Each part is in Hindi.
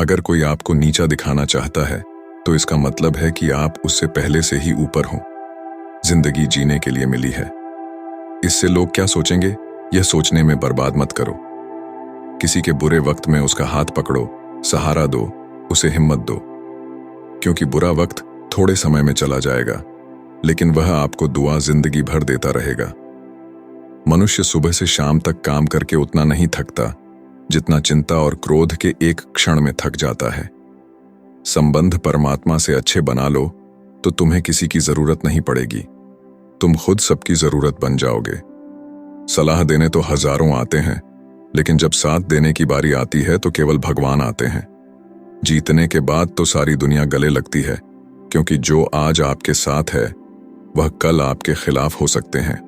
अगर कोई आपको नीचा दिखाना चाहता है तो इसका मतलब है कि आप उससे पहले से ही ऊपर हो। जिंदगी जीने के लिए मिली है। इससे लोग क्या सोचेंगे, यह सोचने में बर्बाद मत करो। किसी के बुरे वक्त में उसका हाथ पकड़ो, सहारा दो, उसे हिम्मत दो, क्योंकि बुरा वक्त थोड़े समय में चला जाएगा, लेकिन वह आपको दुआ जिंदगी भर देता रहेगा। मनुष्य सुबह से शाम तक काम करके उतना नहीं थकता जितना चिंता और क्रोध के एक क्षण में थक जाता है। संबंध परमात्मा से अच्छे बना लो तो तुम्हें किसी की जरूरत नहीं पड़ेगी, तुम खुद सबकी जरूरत बन जाओगे। सलाह देने तो हजारों आते हैं, लेकिन जब साथ देने की बारी आती है तो केवल भगवान आते हैं। जीतने के बाद तो सारी दुनिया गले लगती है, क्योंकि जो आज आपके साथ है वह कल आपके खिलाफ हो सकते हैं।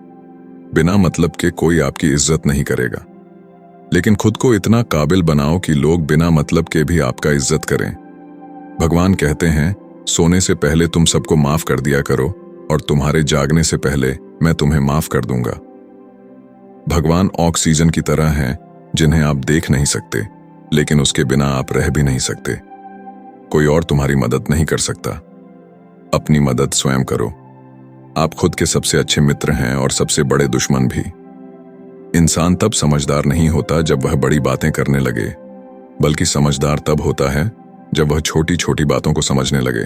बिना मतलब के कोई आपकी इज्जत नहीं करेगा, लेकिन खुद को इतना काबिल बनाओ कि लोग बिना मतलब के भी आपका इज्जत करें। भगवान कहते हैं, सोने से पहले तुम सबको माफ कर दिया करो और तुम्हारे जागने से पहले मैं तुम्हें माफ कर दूंगा। भगवान ऑक्सीजन की तरह हैं, जिन्हें आप देख नहीं सकते, लेकिन उसके बिना आप रह भी नहीं सकते। कोई और तुम्हारी मदद नहीं कर सकता, अपनी मदद स्वयं करो। आप खुद के सबसे अच्छे मित्र हैं और सबसे बड़े दुश्मन भी। इंसान तब समझदार नहीं होता जब वह बड़ी बातें करने लगे, बल्कि समझदार तब होता है जब वह छोटी छोटी बातों को समझने लगे।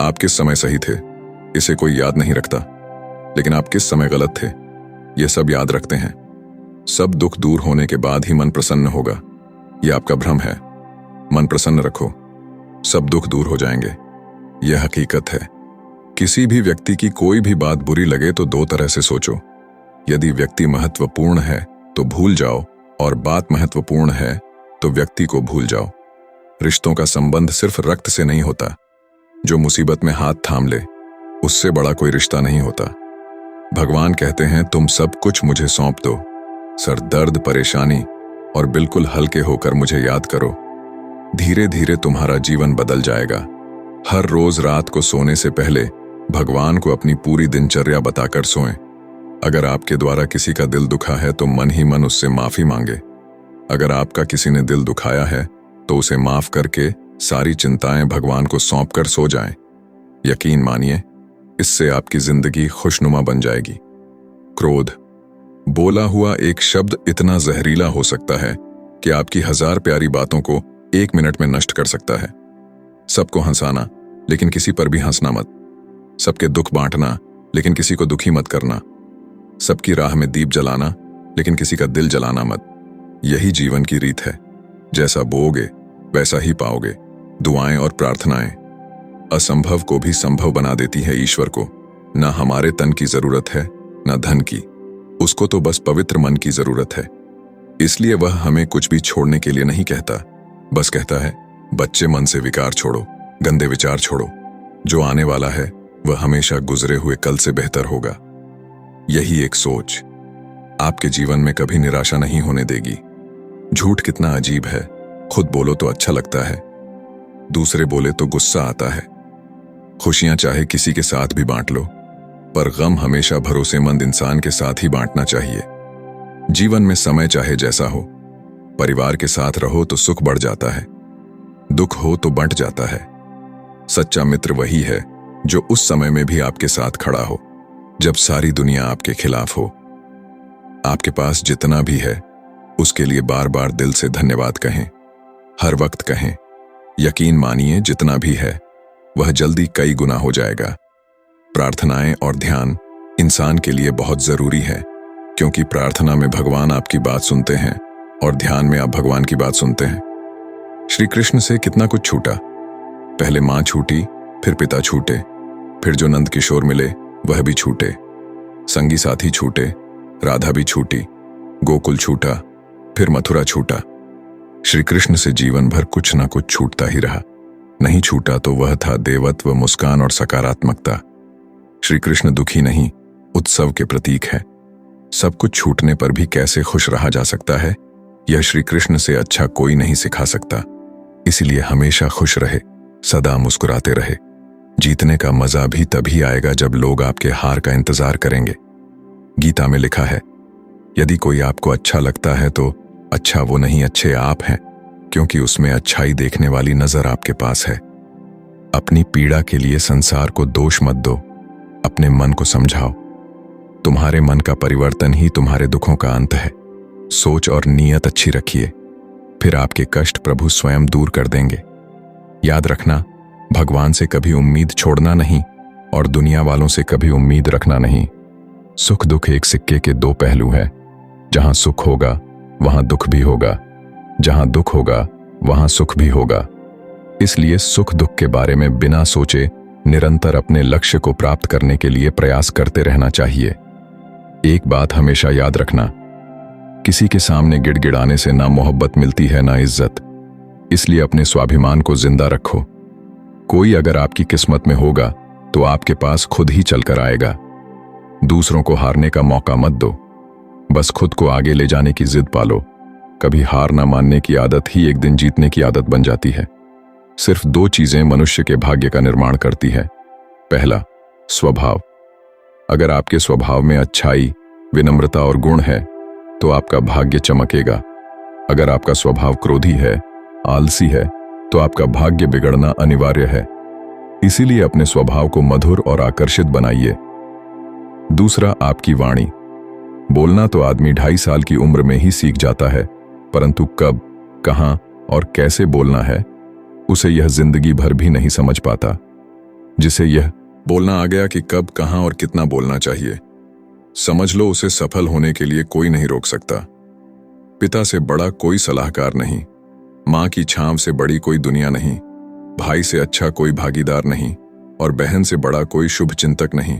आप किस समय सही थे इसे कोई याद नहीं रखता, लेकिन आप किस समय गलत थे यह सब याद रखते हैं। सब दुख दूर होने के बाद ही मन प्रसन्न होगा, यह आपका भ्रम है। मन प्रसन्न रखो, सब दुख दूर हो जाएंगे, यह हकीकत है। किसी भी व्यक्ति की कोई भी बात बुरी लगे तो दो तरह से सोचो। यदि व्यक्ति महत्वपूर्ण है तो भूल जाओ, और बात महत्वपूर्ण है तो व्यक्ति को भूल जाओ। रिश्तों का संबंध सिर्फ रक्त से नहीं होता। जो मुसीबत में हाथ थाम ले, उससे बड़ा कोई रिश्ता नहीं होता। भगवान कहते हैं, तुम सब कुछ मुझे सौंप दो, सर दर्द, परेशानी, और बिल्कुल हल्के होकर मुझे याद करो। धीरे धीरे तुम्हारा जीवन बदल जाएगा। हर रोज रात को सोने से पहले भगवान को अपनी पूरी दिनचर्या बताकर सोएं। अगर आपके द्वारा किसी का दिल दुखा है तो मन ही मन उससे माफी मांगे। अगर आपका किसी ने दिल दुखाया है तो उसे माफ करके सारी चिंताएं भगवान को सौंपकर सो जाएं। यकीन मानिए, इससे आपकी जिंदगी खुशनुमा बन जाएगी। क्रोध, बोला हुआ एक शब्द इतना जहरीला हो सकता है कि आपकी 1000 प्यारी बातों को 1 मिनट में नष्ट कर सकता है। सबको हंसाना, लेकिन किसी पर भी हंसना मत। सबके दुख बांटना, लेकिन किसी को दुखी मत करना। सबकी राह में दीप जलाना, लेकिन किसी का दिल जलाना मत। यही जीवन की रीत है। जैसा बोओगे वैसा ही पाओगे। दुआएं और प्रार्थनाएं असंभव को भी संभव बना देती है ईश्वर को। न हमारे तन की जरूरत है, न धन की, उसको तो बस पवित्र मन की जरूरत है। इसलिए वह हमें कुछ भी छोड़ने के लिए नहीं कहता, बस कहता है, बच्चे मन से विकार छोड़ो, गंदे विचार छोड़ो। जो आने वाला है वह हमेशा गुजरे हुए कल से बेहतर होगा। यही एक सोच आपके जीवन में कभी निराशा नहीं होने देगी। झूठ कितना अजीब है, खुद बोलो तो अच्छा लगता है, दूसरे बोले तो गुस्सा आता है। खुशियां चाहे किसी के साथ भी बांट लो, पर गम हमेशा भरोसेमंद इंसान के साथ ही बांटना चाहिए। जीवन में समय चाहे जैसा हो, परिवार के साथ रहो तो सुख बढ़ जाता है, दुख हो तो बंट जाता है। सच्चा मित्र वही है जो उस समय में भी आपके साथ खड़ा हो जब सारी दुनिया आपके खिलाफ हो। आपके पास जितना भी है उसके लिए बार बार दिल से धन्यवाद कहें, हर वक्त कहें। यकीन मानिए, जितना भी है वह जल्दी कई गुना हो जाएगा। प्रार्थनाएं और ध्यान इंसान के लिए बहुत जरूरी है, क्योंकि प्रार्थना में भगवान आपकी बात सुनते हैं और ध्यान में आप भगवान की बात सुनते हैं। श्री कृष्ण से कितना कुछ छूटा। पहले मां छूटी, फिर पिता छूटे, फिर जो नंद किशोर मिले वह भी छूटे, संगी साथी छूटे, राधा भी छूटी, गोकुल छूटा, फिर मथुरा छूटा। श्री कृष्ण से जीवन भर कुछ ना कुछ छूटता ही रहा। नहीं छूटा तो वह था देवत्व, मुस्कान और सकारात्मकता। श्री कृष्ण दुखी नहीं, उत्सव के प्रतीक है। सब कुछ छूटने पर भी कैसे खुश रहा जा सकता है, यह श्री कृष्ण से अच्छा कोई नहीं सिखा सकता। इसलिए हमेशा खुश रहे, सदा मुस्कुराते रहे। जीतने का मजा भी तभी आएगा जब लोग आपके हार का इंतजार करेंगे। गीता में लिखा है, यदि कोई आपको अच्छा लगता है तो अच्छा वो नहीं, अच्छे आप हैं, क्योंकि उसमें अच्छाई देखने वाली नजर आपके पास है। अपनी पीड़ा के लिए संसार को दोष मत दो, अपने मन को समझाओ। तुम्हारे मन का परिवर्तन ही तुम्हारे दुखों का अंत है। सोच और नीयत अच्छी रखिए, फिर आपके कष्ट प्रभु स्वयं दूर कर देंगे। याद रखना, भगवान से कभी उम्मीद छोड़ना नहीं और दुनिया वालों से कभी उम्मीद रखना नहीं। सुख दुख एक सिक्के के दो पहलू हैं। जहां सुख होगा वहां दुख भी होगा, जहां दुख होगा वहां सुख भी होगा। इसलिए सुख दुख के बारे में बिना सोचे निरंतर अपने लक्ष्य को प्राप्त करने के लिए प्रयास करते रहना चाहिए। एक बात हमेशा याद रखना, किसी के सामने गिड़गिड़ाने से ना मोहब्बत मिलती है ना इज्जत। इसलिए अपने स्वाभिमान को जिंदा रखो। कोई अगर आपकी किस्मत में होगा तो आपके पास खुद ही चलकर आएगा। दूसरों को हारने का मौका मत दो, बस खुद को आगे ले जाने की जिद पालो। कभी हार ना मानने की आदत ही एक दिन जीतने की आदत बन जाती है। सिर्फ दो चीजें मनुष्य के भाग्य का निर्माण करती है। पहला, स्वभाव। अगर आपके स्वभाव में अच्छाई, विनम्रता और गुण है तो आपका भाग्य चमकेगा। अगर आपका स्वभाव क्रोधी है, आलसी है, तो आपका भाग्य बिगड़ना अनिवार्य है। इसीलिए अपने स्वभाव को मधुर और आकर्षित बनाइए। दूसरा, आपकी वाणी। बोलना तो आदमी 2.5 साल की उम्र में ही सीख जाता है, परंतु कब, कहां और कैसे बोलना है उसे यह जिंदगी भर भी नहीं समझ पाता। जिसे यह बोलना आ गया कि कब, कहां और कितना बोलना चाहिए, समझ लो उसे सफल होने के लिए कोई नहीं रोक सकता। पिता से बड़ा कोई सलाहकार नहीं, मां की छांव से बड़ी कोई दुनिया नहीं, भाई से अच्छा कोई भागीदार नहीं और बहन से बड़ा कोई शुभ चिंतक नहीं।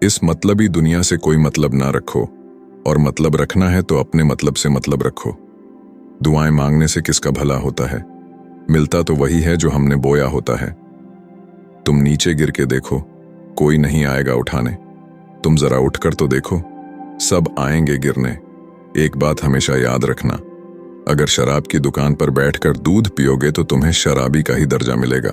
इस मतलबी दुनिया से कोई मतलब ना रखो, और मतलब रखना है तो अपने मतलब से मतलब रखो। दुआएं मांगने से किसका भला होता है? मिलता तो वही है जो हमने बोया होता है। तुम नीचे गिर के देखो, कोई नहीं आएगा उठाने। तुम जरा उठकर तो देखो, सब आएंगे गिरने। एक बात हमेशा याद रखना, अगर शराब की दुकान पर बैठकर दूध पियोगे तो तुम्हें शराबी का ही दर्जा मिलेगा,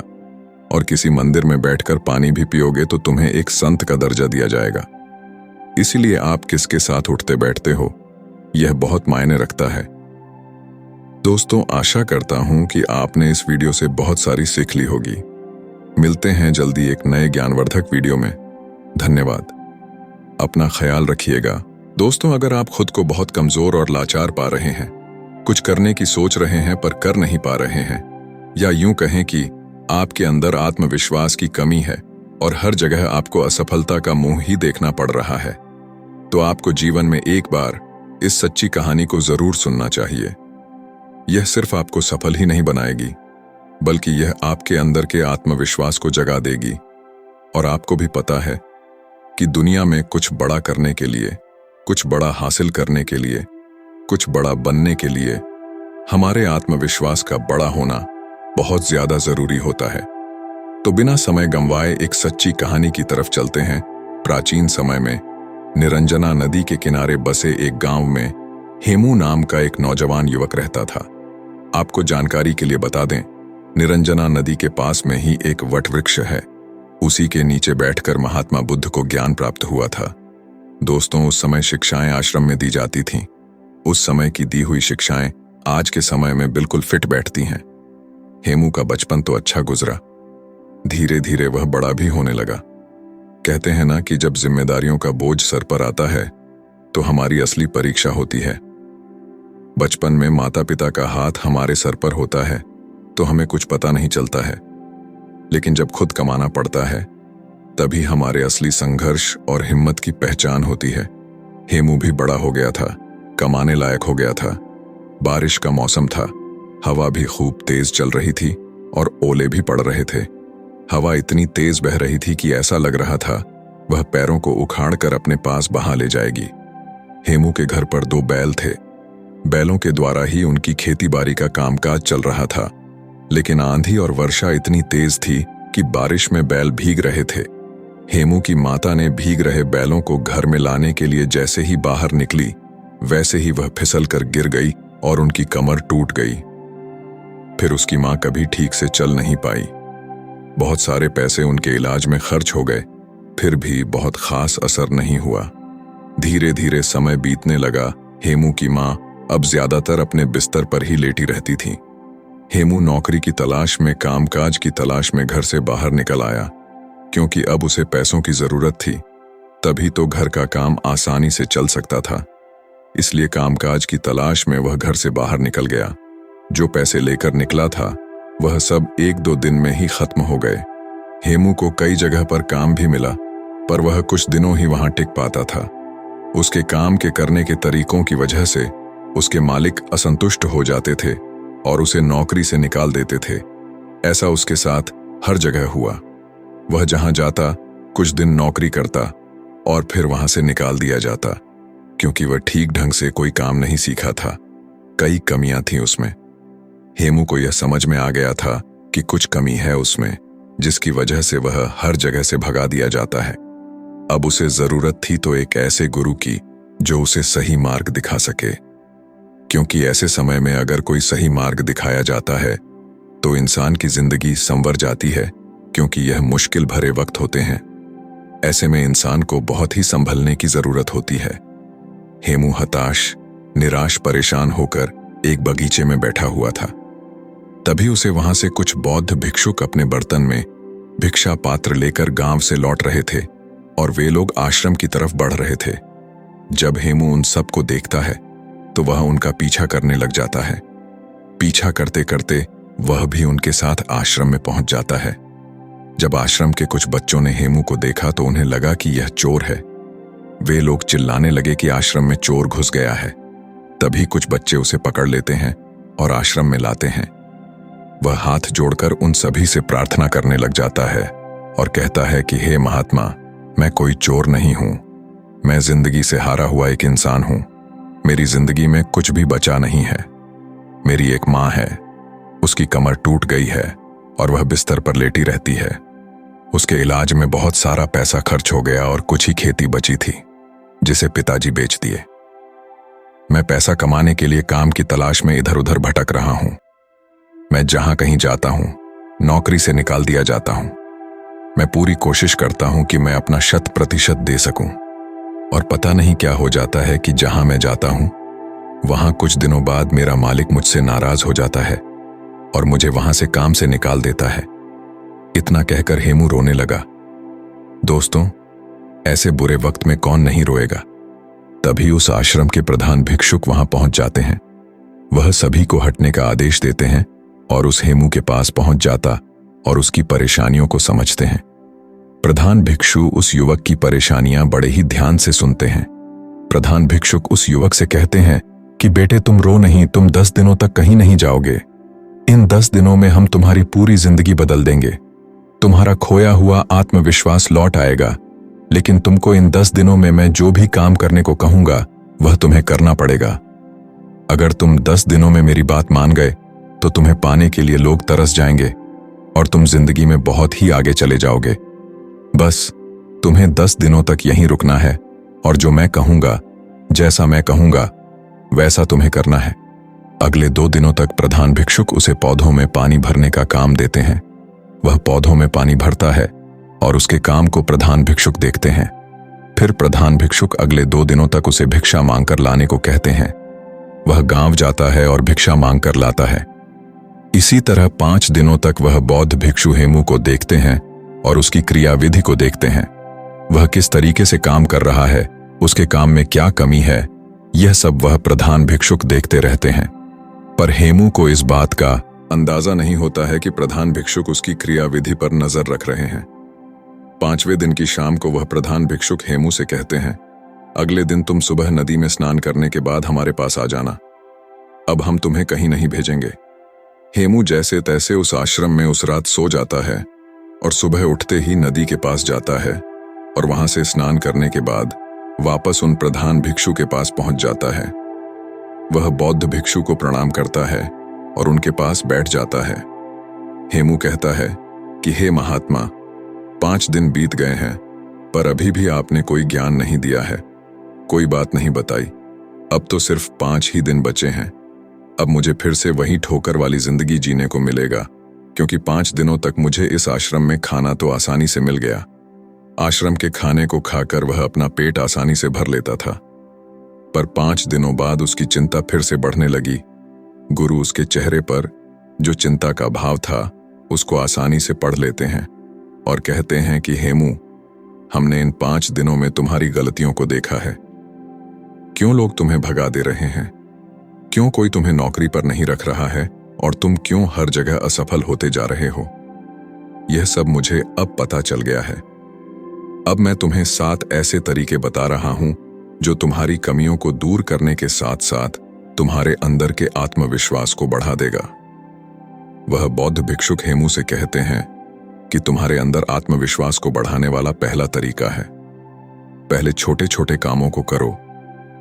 और किसी मंदिर में बैठकर पानी भी पियोगे तो तुम्हें एक संत का दर्जा दिया जाएगा। इसीलिए आप किसके साथ उठते बैठते हो, यह बहुत मायने रखता है। दोस्तों, आशा करता हूं कि आपने इस वीडियो से बहुत सारी सीख ली होगी। मिलते हैं जल्दी एक नए ज्ञानवर्धक वीडियो में। धन्यवाद। अपना ख्याल रखिएगा। दोस्तों, अगर आप खुद को बहुत कमजोर और लाचार पा रहे हैं, कुछ करने की सोच रहे हैं पर कर नहीं पा रहे हैं, या यूं कहें कि आपके अंदर आत्मविश्वास की कमी है और हर जगह आपको असफलता का मुंह ही देखना पड़ रहा है, तो आपको जीवन में एक बार इस सच्ची कहानी को जरूर सुनना चाहिए। यह सिर्फ आपको सफल ही नहीं बनाएगी, बल्कि यह आपके अंदर के आत्मविश्वास को जगा देगी। और आपको भी पता है कि दुनिया में कुछ बड़ा करने के लिए, कुछ बड़ा हासिल करने के लिए, कुछ बड़ा बनने के लिए हमारे आत्मविश्वास का बड़ा होना बहुत ज्यादा जरूरी होता है। तो बिना समय गंवाए एक सच्ची कहानी की तरफ चलते हैं। प्राचीन समय में निरंजना नदी के किनारे बसे एक गांव में हेमू नाम का एक नौजवान युवक रहता था। आपको जानकारी के लिए बता दें, निरंजना नदी के पास में ही एक वट वृक्ष है। उसी के नीचे बैठकर महात्मा बुद्ध को ज्ञान प्राप्त हुआ था। दोस्तों, उस समय शिक्षाएं आश्रम में दी जाती थीं। उस समय की दी हुई शिक्षाएं आज के समय में बिल्कुल फिट बैठती हैं। हेमू का बचपन तो अच्छा गुजरा, धीरे धीरे वह बड़ा भी होने लगा। कहते हैं ना कि जब जिम्मेदारियों का बोझ सर पर आता है तो हमारी असली परीक्षा होती है। बचपन में माता पिता का हाथ हमारे सर पर होता है तो हमें कुछ पता नहीं चलता है, लेकिन जब खुद कमाना पड़ता है तभी हमारे असली संघर्ष और हिम्मत की पहचान होती है। हेमू भी बड़ा हो गया था, कमाने लायक हो गया था। बारिश का मौसम था, हवा भी खूब तेज चल रही थी और ओले भी पड़ रहे थे। हवा इतनी तेज बह रही थी कि ऐसा लग रहा था वह पैरों को उखाड़कर अपने पास बहा ले जाएगी। हेमू के घर पर 2 बैल थे। बैलों के द्वारा ही उनकी खेती बाड़ी का कामकाज चल रहा था, लेकिन आंधी और वर्षा इतनी तेज थी कि बारिश में बैल भीग रहे थे। हेमू की माता ने भीग रहे बैलों को घर में लाने के लिए जैसे ही बाहर निकली, वैसे ही वह फिसल कर गिर गई और उनकी कमर टूट गई। फिर उसकी मां कभी ठीक से चल नहीं पाई। बहुत सारे पैसे उनके इलाज में खर्च हो गए, फिर भी बहुत खास असर नहीं हुआ। धीरे धीरे समय बीतने लगा। हेमू की मां अब ज्यादातर अपने बिस्तर पर ही लेटी रहती थी। हेमू नौकरी की तलाश में, कामकाज की तलाश में घर से बाहर निकल आया, क्योंकि अब उसे पैसों की जरूरत थी। तभी तो घर का काम आसानी से चल सकता था। इसलिए कामकाज की तलाश में वह घर से बाहर निकल गया। जो पैसे लेकर निकला था वह सब 1-2 दिन में ही खत्म हो गए। हेमू को कई जगह पर काम भी मिला, पर वह कुछ दिनों ही वहां टिक पाता था। उसके काम के करने के तरीकों की वजह से उसके मालिक असंतुष्ट हो जाते थे और उसे नौकरी से निकाल देते थे। ऐसा उसके साथ हर जगह हुआ। वह जहां जाता कुछ दिन नौकरी करता और फिर वहां से निकाल दिया जाता, क्योंकि वह ठीक ढंग से कोई काम नहीं सीखा था। कई कमियां थीं उसमें। हेमू को यह समझ में आ गया था कि कुछ कमी है उसमें, जिसकी वजह से वह हर जगह से भगा दिया जाता है। अब उसे जरूरत थी तो एक ऐसे गुरु की जो उसे सही मार्ग दिखा सके, क्योंकि ऐसे समय में अगर कोई सही मार्ग दिखाया जाता है तो इंसान की जिंदगी संवर जाती है, क्योंकि यह मुश्किल भरे वक्त होते हैं। ऐसे में इंसान को बहुत ही संभलने की जरूरत होती है। हेमू हताश, निराश, परेशान होकर एक बगीचे में बैठा हुआ था। तभी उसे वहां से कुछ बौद्ध भिक्षुक अपने बर्तन में भिक्षा पात्र लेकर गांव से लौट रहे थे और वे लोग आश्रम की तरफ बढ़ रहे थे। जब हेमू उन सब को देखता है तो वह उनका पीछा करने लग जाता है। पीछा करते करते वह भी उनके साथ आश्रम में पहुंच जाता है। जब आश्रम के कुछ बच्चों ने हेमू को देखा तो उन्हें लगा कि यह चोर है। वे लोग चिल्लाने लगे कि आश्रम में चोर घुस गया है। तभी कुछ बच्चे उसे पकड़ लेते हैं और आश्रम में लाते हैं। वह हाथ जोड़कर उन सभी से प्रार्थना करने लग जाता है और कहता है कि हे महात्मा, मैं कोई चोर नहीं हूं। मैं जिंदगी से हारा हुआ एक इंसान हूं। मेरी जिंदगी में कुछ भी बचा नहीं है। मेरी एक माँ है, उसकी कमर टूट गई है और वह बिस्तर पर लेटी रहती है। उसके इलाज में बहुत सारा पैसा खर्च हो गया और कुछ ही खेती बची थी, जिसे पिताजी बेच दिए। मैं पैसा कमाने के लिए काम की तलाश में इधर उधर भटक रहा हूं। मैं जहां कहीं जाता हूं, नौकरी से निकाल दिया जाता हूं। मैं पूरी कोशिश करता हूं कि मैं अपना 100% दे सकूं, और पता नहीं क्या हो जाता है कि जहां मैं जाता हूं वहां कुछ दिनों बाद मेरा मालिक मुझसे नाराज हो जाता है और मुझे वहां से काम से निकाल देता है। इतना कहकर हेमू रोने लगा। दोस्तों, ऐसे बुरे वक्त में कौन नहीं रोएगा। तभी उस आश्रम के प्रधान भिक्षुक वहां पहुंच जाते हैं। वह सभी को हटने का आदेश देते हैं और उस हेमू के पास पहुंच जाता और उसकी परेशानियों को समझते हैं। प्रधान भिक्षु उस युवक की परेशानियां बड़े ही ध्यान से सुनते हैं। प्रधान भिक्षुक उस युवक से कहते हैं कि बेटे, तुम रो नहीं, तुम 10 दिनों तक कहीं नहीं जाओगे। इन 10 दिनों में हम तुम्हारी पूरी जिंदगी बदल देंगे। तुम्हारा खोया हुआ आत्मविश्वास लौट आएगा। लेकिन तुमको इन 10 दिनों में मैं जो भी काम करने को कहूंगा वह तुम्हें करना पड़ेगा। अगर तुम 10 दिनों में मेरी बात मान गए तो तुम्हें पाने के लिए लोग तरस जाएंगे और तुम जिंदगी में बहुत ही आगे चले जाओगे। बस तुम्हें 10 दिनों तक यहीं रुकना है और जो मैं कहूंगा, जैसा मैं कहूंगा वैसा तुम्हें करना है। अगले 2 दिनों तक प्रधान भिक्षुक उसे पौधों में पानी भरने का काम देते हैं। वह पौधों में पानी भरता है और उसके काम को प्रधान भिक्षुक देखते हैं। फिर प्रधान भिक्षुक अगले 2 दिनों तक उसे भिक्षा मांगकर लाने को कहते हैं। वह गांव जाता है और भिक्षा मांगकर लाता है। इसी तरह 5 दिनों तक वह बौद्ध भिक्षु हेमू को देखते हैं और उसकी क्रियाविधि को देखते हैं। वह किस तरीके से काम कर रहा है, उसके काम में क्या कमी है, यह सब वह प्रधान भिक्षुक देखते रहते हैं। पर हेमू को इस बात का अंदाजा नहीं होता है कि प्रधान भिक्षुक उसकी क्रियाविधि पर नजर रख रहे हैं। 5वें दिन की शाम को वह प्रधान भिक्षुक हेमू से कहते हैं, अगले दिन तुम सुबह नदी में स्नान करने के बाद हमारे पास आ जाना। अब हम तुम्हें कहीं नहीं भेजेंगे। हेमू जैसे तैसे उस आश्रम में उस रात सो जाता है और सुबह उठते ही नदी के पास जाता है और वहां से स्नान करने के बाद वापस उन प्रधान भिक्षु के पास पहुंच जाता है। वह बौद्ध भिक्षु को प्रणाम करता है और उनके पास बैठ जाता है। हेमू कहता है कि हे महात्मा, 5 दिन बीत गए हैं पर अभी भी आपने कोई ज्ञान नहीं दिया है, कोई बात नहीं बताई। अब तो सिर्फ 5 ही दिन बचे हैं। अब मुझे फिर से वही ठोकर वाली जिंदगी जीने को मिलेगा, क्योंकि 5 दिनों तक मुझे इस आश्रम में खाना तो आसानी से मिल गया। आश्रम के खाने को खाकर वह अपना पेट आसानी से भर लेता था। पर 5 दिनों बाद उसकी चिंता फिर से बढ़ने लगी। गुरु उसके चेहरे पर जो चिंता का भाव था उसको आसानी से पढ़ लेते हैं और कहते हैं कि हेमू, हमने इन 5 दिनों में तुम्हारी गलतियों को देखा है। क्यों लोग तुम्हें भगा दे रहे हैं, क्यों कोई तुम्हें नौकरी पर नहीं रख रहा है और तुम क्यों हर जगह असफल होते जा रहे हो। यह सब मुझे अब पता चल गया है। अब मैं तुम्हें 7 ऐसे तरीके बता रहा हूं जो तुम्हारी कमियों को दूर करने के साथ साथ तुम्हारे अंदर के आत्मविश्वास को बढ़ा देगा। वह बौद्ध भिक्षुक हेमू से कहते हैं कि तुम्हारे अंदर आत्मविश्वास को बढ़ाने वाला पहला तरीका है, पहले छोटे छोटे कामों को करो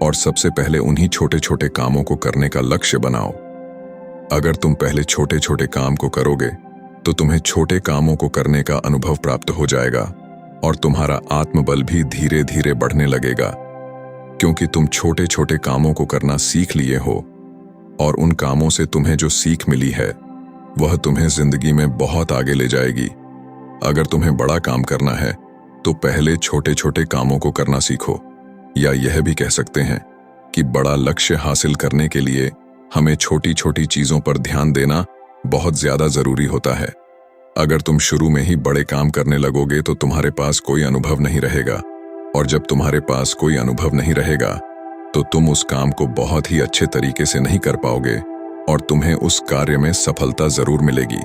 और सबसे पहले उन्हीं छोटे छोटे कामों को करने का लक्ष्य बनाओ। अगर तुम पहले छोटे छोटे काम को करोगे तो तुम्हें छोटे कामों को करने का अनुभव प्राप्त हो जाएगा और तुम्हारा आत्मबल भी धीरे धीरे बढ़ने लगेगा, क्योंकि तुम छोटे छोटे कामों को करना सीख लिए हो और उन कामों से तुम्हें जो सीख मिली है वह तुम्हें जिंदगी में बहुत आगे ले जाएगी। अगर तुम्हें बड़ा काम करना है तो पहले छोटे छोटे कामों को करना सीखो, या यह भी कह सकते हैं कि बड़ा लक्ष्य हासिल करने के लिए हमें छोटी छोटी चीजों पर ध्यान देना बहुत ज्यादा जरूरी होता है। अगर तुम शुरू में ही बड़े काम करने लगोगे तो तुम्हारे पास कोई अनुभव नहीं रहेगा, और जब तुम्हारे पास कोई अनुभव नहीं रहेगा तो तुम उस काम को बहुत ही अच्छे तरीके से नहीं कर पाओगे और तुम्हें उस कार्य में सफलता जरूर मिलेगी।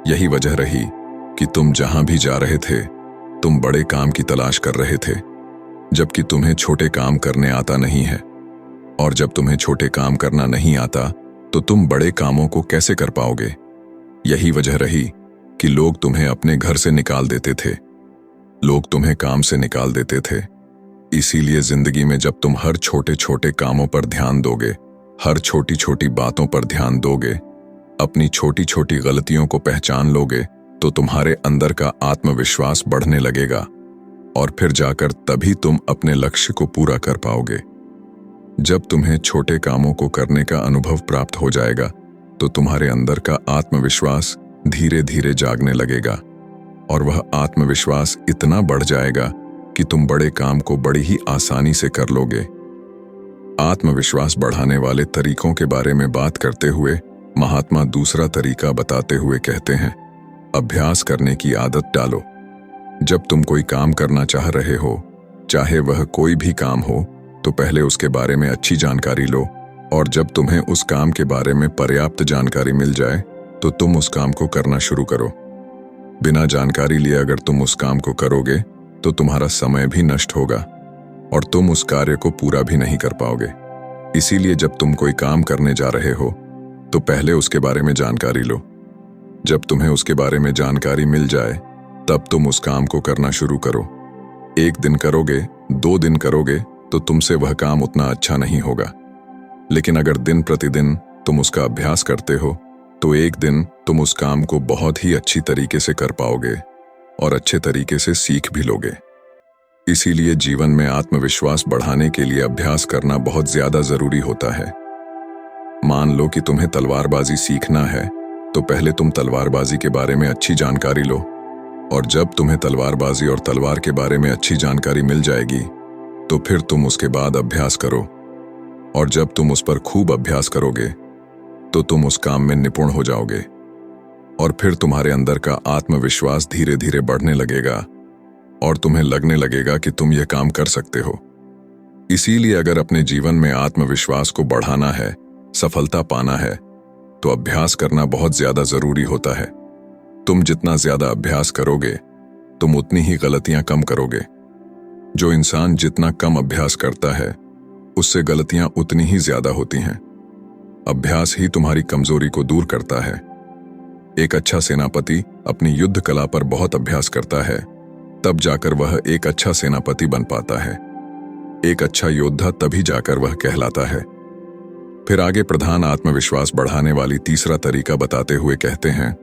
यही वजह रही कि तुम जहां भी जा रहे थे तुम बड़े काम की तलाश कर रहे थे, जबकि तुम्हें छोटे काम करने आता नहीं है। और जब तुम्हें छोटे काम करना नहीं आता तो तुम बड़े कामों को कैसे कर पाओगे। यही वजह रही कि लोग तुम्हें अपने घर से निकाल देते थे, लोग तुम्हें काम से निकाल देते थे। इसीलिए जिंदगी में जब तुम हर छोटे छोटे कामों पर ध्यान दोगे, हर छोटी छोटी बातों पर ध्यान दोगे, अपनी छोटी छोटी गलतियों को पहचान लोगे, तो तुम्हारे अंदर का आत्मविश्वास बढ़ने लगेगा और फिर जाकर तभी तुम अपने लक्ष्य को पूरा कर पाओगे। जब तुम्हें छोटे कामों को करने का अनुभव प्राप्त हो जाएगा तो तुम्हारे अंदर का आत्मविश्वास धीरे धीरे जागने लगेगा और वह आत्मविश्वास इतना बढ़ जाएगा कि तुम बड़े काम को बड़ी ही आसानी से कर लोगे। आत्मविश्वास बढ़ाने वाले तरीकों के बारे में बात करते हुए महात्मा दूसरा तरीका बताते हुए कहते हैं, अभ्यास करने की आदत डालो। जब तुम कोई काम करना चाह रहे हो, चाहे वह कोई भी काम हो, तो पहले उसके बारे में अच्छी जानकारी लो, और जब तुम्हें उस काम के बारे में पर्याप्त जानकारी मिल जाए तो तुम उस काम को करना शुरू करो। बिना जानकारी लिए अगर तुम उस काम को करोगे तो तुम्हारा समय भी नष्ट होगा और तुम उस कार्य को पूरा भी नहीं कर पाओगे। इसीलिए जब तुम कोई काम करने जा रहे हो तो पहले उसके बारे में जानकारी लो। जब तुम्हें उसके बारे में जानकारी मिल जाए तब तुम उस काम को करना शुरू करो। 1 दिन करोगे, 2 दिन करोगे तो तुमसे वह काम उतना अच्छा नहीं होगा, लेकिन अगर दिन प्रतिदिन तुम उसका अभ्यास करते हो तो एक दिन तुम उस काम को बहुत ही अच्छी तरीके से कर पाओगे और अच्छे तरीके से सीख भी लोगे। इसीलिए जीवन में आत्मविश्वास बढ़ाने के लिए अभ्यास करना बहुत ज्यादा जरूरी होता है। मान लो कि तुम्हें तलवारबाजी सीखना है तो पहले तुम तलवारबाजी के बारे में अच्छी जानकारी लो, और जब तुम्हें तलवारबाजी और तलवार के बारे में अच्छी जानकारी मिल जाएगी तो फिर तुम उसके बाद अभ्यास करो, और जब तुम उस पर खूब अभ्यास करोगे तो तुम उस काम में निपुण हो जाओगे और फिर तुम्हारे अंदर का आत्मविश्वास धीरे धीरे बढ़ने लगेगा और तुम्हें लगने लगेगा कि तुम यह काम कर सकते हो। इसीलिए अगर अपने जीवन में आत्मविश्वास को बढ़ाना है, सफलता पाना है, तो अभ्यास करना बहुत ज्यादा जरूरी होता है। तुम जितना ज्यादा अभ्यास करोगे तुम उतनी ही गलतियां कम करोगे। जो इंसान जितना कम अभ्यास करता है उससे गलतियां उतनी ही ज्यादा होती हैं। अभ्यास ही तुम्हारी कमजोरी को दूर करता है। एक अच्छा सेनापति अपनी युद्ध कला पर बहुत अभ्यास करता है, तब जाकर वह एक अच्छा सेनापति बन पाता है। एक अच्छा योद्धा तभी जाकर वह कहलाता है। फिर आगे प्रधान आत्मविश्वास बढ़ाने वाली तीसरा तरीका बताते हुए कहते हैं,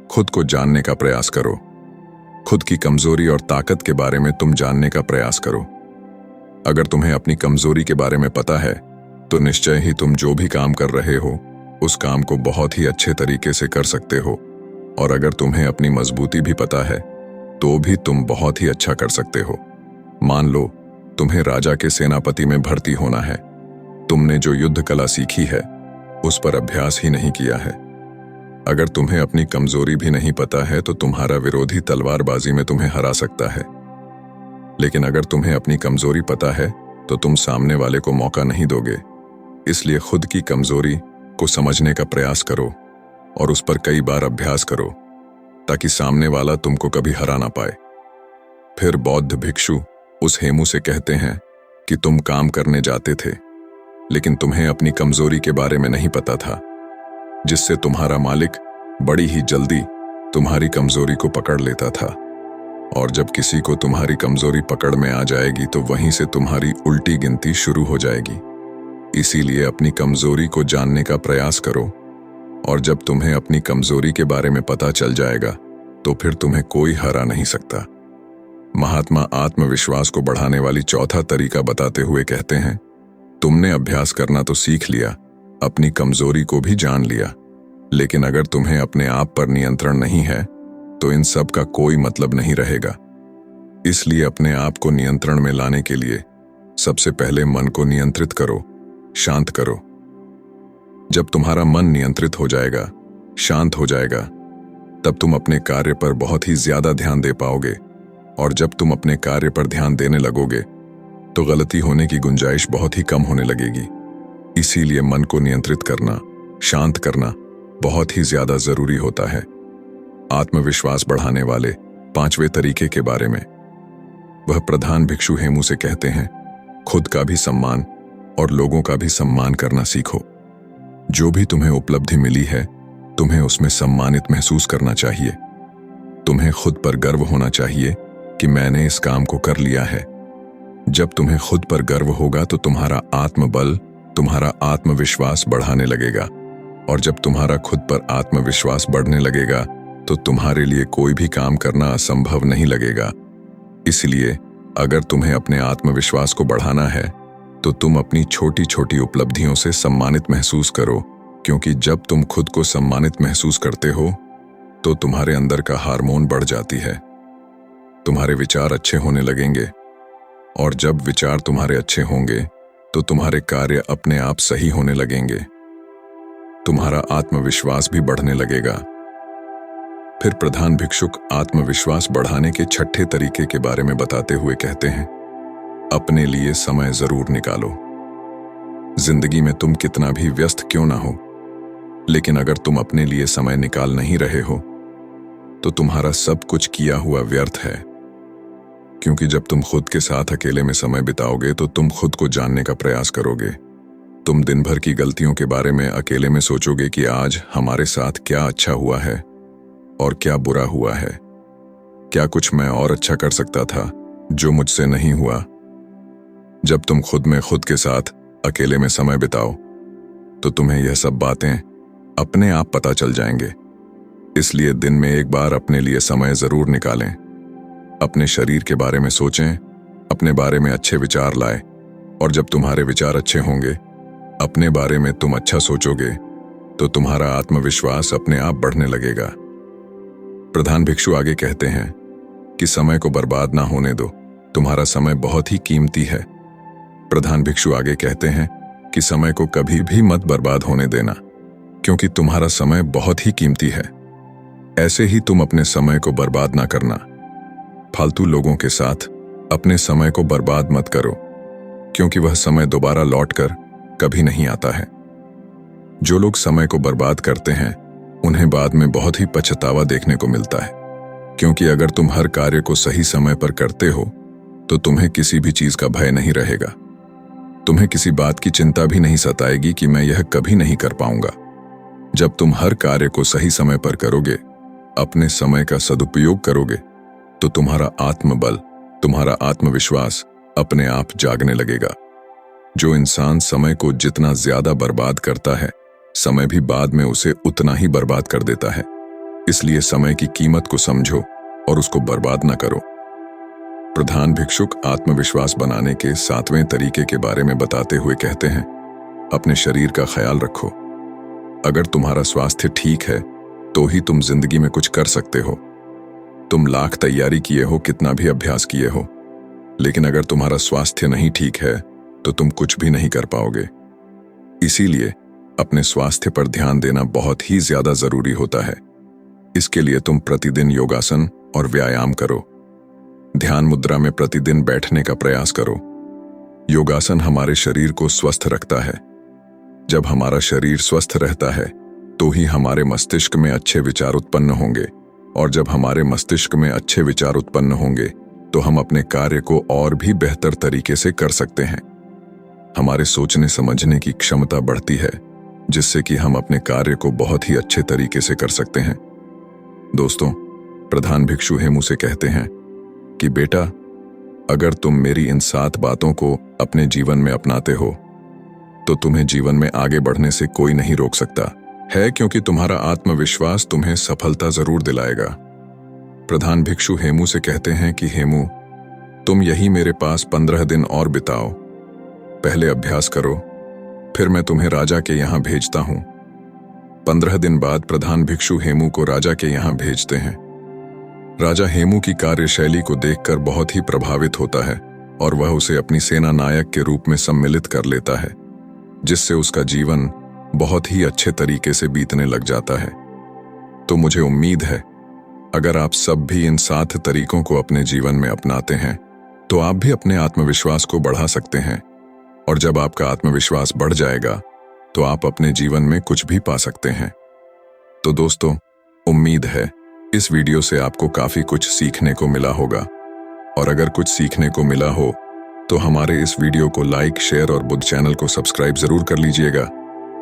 खुद को जानने का प्रयास करो। खुद की कमजोरी और ताकत के बारे में तुम जानने का प्रयास करो। अगर तुम्हें अपनी कमजोरी के बारे में पता है तो निश्चय ही तुम जो भी काम कर रहे हो उस काम को बहुत ही अच्छे तरीके से कर सकते हो, और अगर तुम्हें अपनी मजबूती भी पता है तो भी तुम बहुत ही अच्छा कर सकते हो। मान लो तुम्हें राजा के सेनापति में भर्ती होना है, तुमने जो युद्ध कला सीखी है उस पर अभ्यास ही नहीं किया है। अगर तुम्हें अपनी कमजोरी भी नहीं पता है तो तुम्हारा विरोधी तलवारबाजी में तुम्हें हरा सकता है। लेकिन अगर तुम्हें अपनी कमजोरी पता है तो तुम सामने वाले को मौका नहीं दोगे। इसलिए खुद की कमजोरी को समझने का प्रयास करो और उस पर कई बार अभ्यास करो ताकि सामने वाला तुमको कभी हरा ना पाए। फिर बौद्ध भिक्षु उस हेमू से कहते हैं कि तुम काम करने जाते थे लेकिन तुम्हें अपनी कमजोरी के बारे में नहीं पता था, जिससे तुम्हारा मालिक बड़ी ही जल्दी तुम्हारी कमजोरी को पकड़ लेता था। और जब किसी को तुम्हारी कमजोरी पकड़ में आ जाएगी तो वहीं से तुम्हारी उल्टी गिनती शुरू हो जाएगी। इसीलिए अपनी कमजोरी को जानने का प्रयास करो और जब तुम्हें अपनी कमजोरी के बारे में पता चल जाएगा तो फिर तुम्हें कोई हरा नहीं सकता। महात्मा आत्मविश्वास को बढ़ाने वाली चौथा तरीका बताते हुए कहते हैं, तुमने अभ्यास करना तो सीख लिया, अपनी कमजोरी को भी जान लिया, लेकिन अगर तुम्हें अपने आप पर नियंत्रण नहीं है तो इन सब का कोई मतलब नहीं रहेगा। इसलिए अपने आप को नियंत्रण में लाने के लिए सबसे पहले मन को नियंत्रित करो, शांत करो। जब तुम्हारा मन नियंत्रित हो जाएगा, शांत हो जाएगा, तब तुम अपने कार्य पर बहुत ही ज्यादा ध्यान दे पाओगे। और जब तुम अपने कार्य पर ध्यान देने लगोगे तो गलती होने की गुंजाइश बहुत ही कम होने लगेगी। इसीलिए मन को नियंत्रित करना, शांत करना बहुत ही ज्यादा जरूरी होता है। आत्मविश्वास बढ़ाने वाले पांचवें तरीके के बारे में वह प्रधान भिक्षु हेमू से कहते हैं, खुद का भी सम्मान और लोगों का भी सम्मान करना सीखो। जो भी तुम्हें उपलब्धि मिली है तुम्हें उसमें सम्मानित महसूस करना चाहिए। तुम्हें खुद पर गर्व होना चाहिए कि मैंने इस काम को कर लिया है। जब तुम्हें खुद पर गर्व होगा तो तुम्हारा आत्मबल, तुम्हारा आत्मविश्वास बढ़ाने लगेगा। और जब तुम्हारा खुद पर आत्मविश्वास बढ़ने लगेगा तो तुम्हारे लिए कोई भी काम करना असंभव नहीं लगेगा। इसलिए अगर तुम्हें अपने आत्मविश्वास को बढ़ाना है तो तुम अपनी छोटी छोटी उपलब्धियों से सम्मानित महसूस करो, क्योंकि जब तुम खुद को सम्मानित महसूस करते हो तो तुम्हारे अंदर का हार्मोन बढ़ जाती है, तुम्हारे विचार अच्छे होने लगेंगे। और जब विचार तुम्हारे अच्छे होंगे तो तुम्हारे कार्य अपने आप सही होने लगेंगे, तुम्हारा आत्मविश्वास भी बढ़ने लगेगा। फिर प्रधान भिक्षुक आत्मविश्वास बढ़ाने के छठे तरीके के बारे में बताते हुए कहते हैं, अपने लिए समय जरूर निकालो। जिंदगी में तुम कितना भी व्यस्त क्यों ना हो, लेकिन अगर तुम अपने लिए समय निकाल नहीं रहे हो तो तुम्हारा सब कुछ किया हुआ व्यर्थ है। क्योंकि जब तुम खुद के साथ अकेले में समय बिताओगे तो तुम खुद को जानने का प्रयास करोगे। तुम दिन भर की गलतियों के बारे में अकेले में सोचोगे कि आज हमारे साथ क्या अच्छा हुआ है और क्या बुरा हुआ है, क्या कुछ मैं और अच्छा कर सकता था जो मुझसे नहीं हुआ। जब तुम खुद में खुद के साथ अकेले में समय बिताओ तो तुम्हें यह सब बातें अपने आप पता चल जाएंगे। इसलिए दिन में एक बार अपने लिए समय जरूर निकालें। अपने शरीर के बारे में सोचें, अपने बारे में अच्छे विचार लाएं, और जब तुम्हारे विचार अच्छे होंगे, अपने बारे में तुम अच्छा सोचोगे तो तुम्हारा आत्मविश्वास अपने आप बढ़ने लगेगा। प्रधान भिक्षु आगे कहते हैं कि समय को बर्बाद ना होने दो, तुम्हारा समय बहुत ही कीमती है। प्रधान भिक्षु आगे कहते हैं कि समय को कभी भी मत बर्बाद होने देना, क्योंकि तुम्हारा समय बहुत ही कीमती है। ऐसे ही तुम अपने समय को बर्बाद ना करना। फालतू लोगों के साथ अपने समय को बर्बाद मत करो, क्योंकि वह समय दोबारा लौटकर कभी नहीं आता है। जो लोग समय को बर्बाद करते हैं उन्हें बाद में बहुत ही पछतावा देखने को मिलता है, क्योंकि अगर तुम हर कार्य को सही समय पर करते हो तो तुम्हें किसी भी चीज का भय नहीं रहेगा। तुम्हें किसी बात की चिंता भी नहीं सताएगी कि मैं यह कभी नहीं कर पाऊंगा। जब तुम हर कार्य को सही समय पर करोगे, अपने समय का सदुपयोग करोगे, तो तुम्हारा आत्मबल, तुम्हारा आत्मविश्वास अपने आप जागने लगेगा। जो इंसान समय को जितना ज्यादा बर्बाद करता है, समय भी बाद में उसे उतना ही बर्बाद कर देता है। इसलिए समय की कीमत को समझो और उसको बर्बाद ना करो। प्रधान भिक्षुक आत्मविश्वास बनाने के सातवें तरीके के बारे में बताते हुए कहते हैं, अपने शरीर का ख्याल रखो। अगर तुम्हारा स्वास्थ्य ठीक है तो ही तुम जिंदगी में कुछ कर सकते हो। तुम लाख तैयारी किए हो, कितना भी अभ्यास किए हो, लेकिन अगर तुम्हारा स्वास्थ्य नहीं ठीक है तो तुम कुछ भी नहीं कर पाओगे। इसीलिए अपने स्वास्थ्य पर ध्यान देना बहुत ही ज्यादा जरूरी होता है। इसके लिए तुम प्रतिदिन योगासन और व्यायाम करो। ध्यान मुद्रा में प्रतिदिन बैठने का प्रयास करो। योगासन हमारे शरीर को स्वस्थ रखता है। जब हमारा शरीर स्वस्थ रहता है तो ही हमारे मस्तिष्क में अच्छे विचार उत्पन्न होंगे, और जब हमारे मस्तिष्क में अच्छे विचार उत्पन्न होंगे तो हम अपने कार्य को और भी बेहतर तरीके से कर सकते हैं। हमारे सोचने समझने की क्षमता बढ़ती है, जिससे कि हम अपने कार्य को बहुत ही अच्छे तरीके से कर सकते हैं। दोस्तों, प्रधान भिक्षु हेमू से कहते हैं कि बेटा, अगर तुम मेरी इन 7 बातों को अपने जीवन में अपनाते हो तो तुम्हें जीवन में आगे बढ़ने से कोई नहीं रोक सकता है, क्योंकि तुम्हारा आत्मविश्वास तुम्हें सफलता जरूर दिलाएगा। प्रधान भिक्षु हेमू से कहते हैं कि हेमू, तुम यही मेरे पास 15 दिन और बिताओ। पहले अभ्यास करो, फिर मैं तुम्हें राजा के यहां भेजता हूं। 15 दिन बाद प्रधान भिक्षु हेमू को राजा के यहां भेजते हैं। राजा हेमू की कार्यशैली को देखकर बहुत ही प्रभावित होता है और वह उसे अपनी सेना नायक के रूप में सम्मिलित कर लेता है, जिससे उसका जीवन बहुत ही अच्छे तरीके से बीतने लग जाता है। तो मुझे उम्मीद है, अगर आप सब भी इन 7 तरीकों को अपने जीवन में अपनाते हैं तो आप भी अपने आत्मविश्वास को बढ़ा सकते हैं, और जब आपका आत्मविश्वास बढ़ जाएगा तो आप अपने जीवन में कुछ भी पा सकते हैं। तो दोस्तों, उम्मीद है इस वीडियो से आपको काफी कुछ सीखने को मिला होगा, और अगर कुछ सीखने को मिला हो तो हमारे इस वीडियो को लाइक, शेयर और बुद्ध चैनल को सब्सक्राइब जरूर कर लीजिएगा,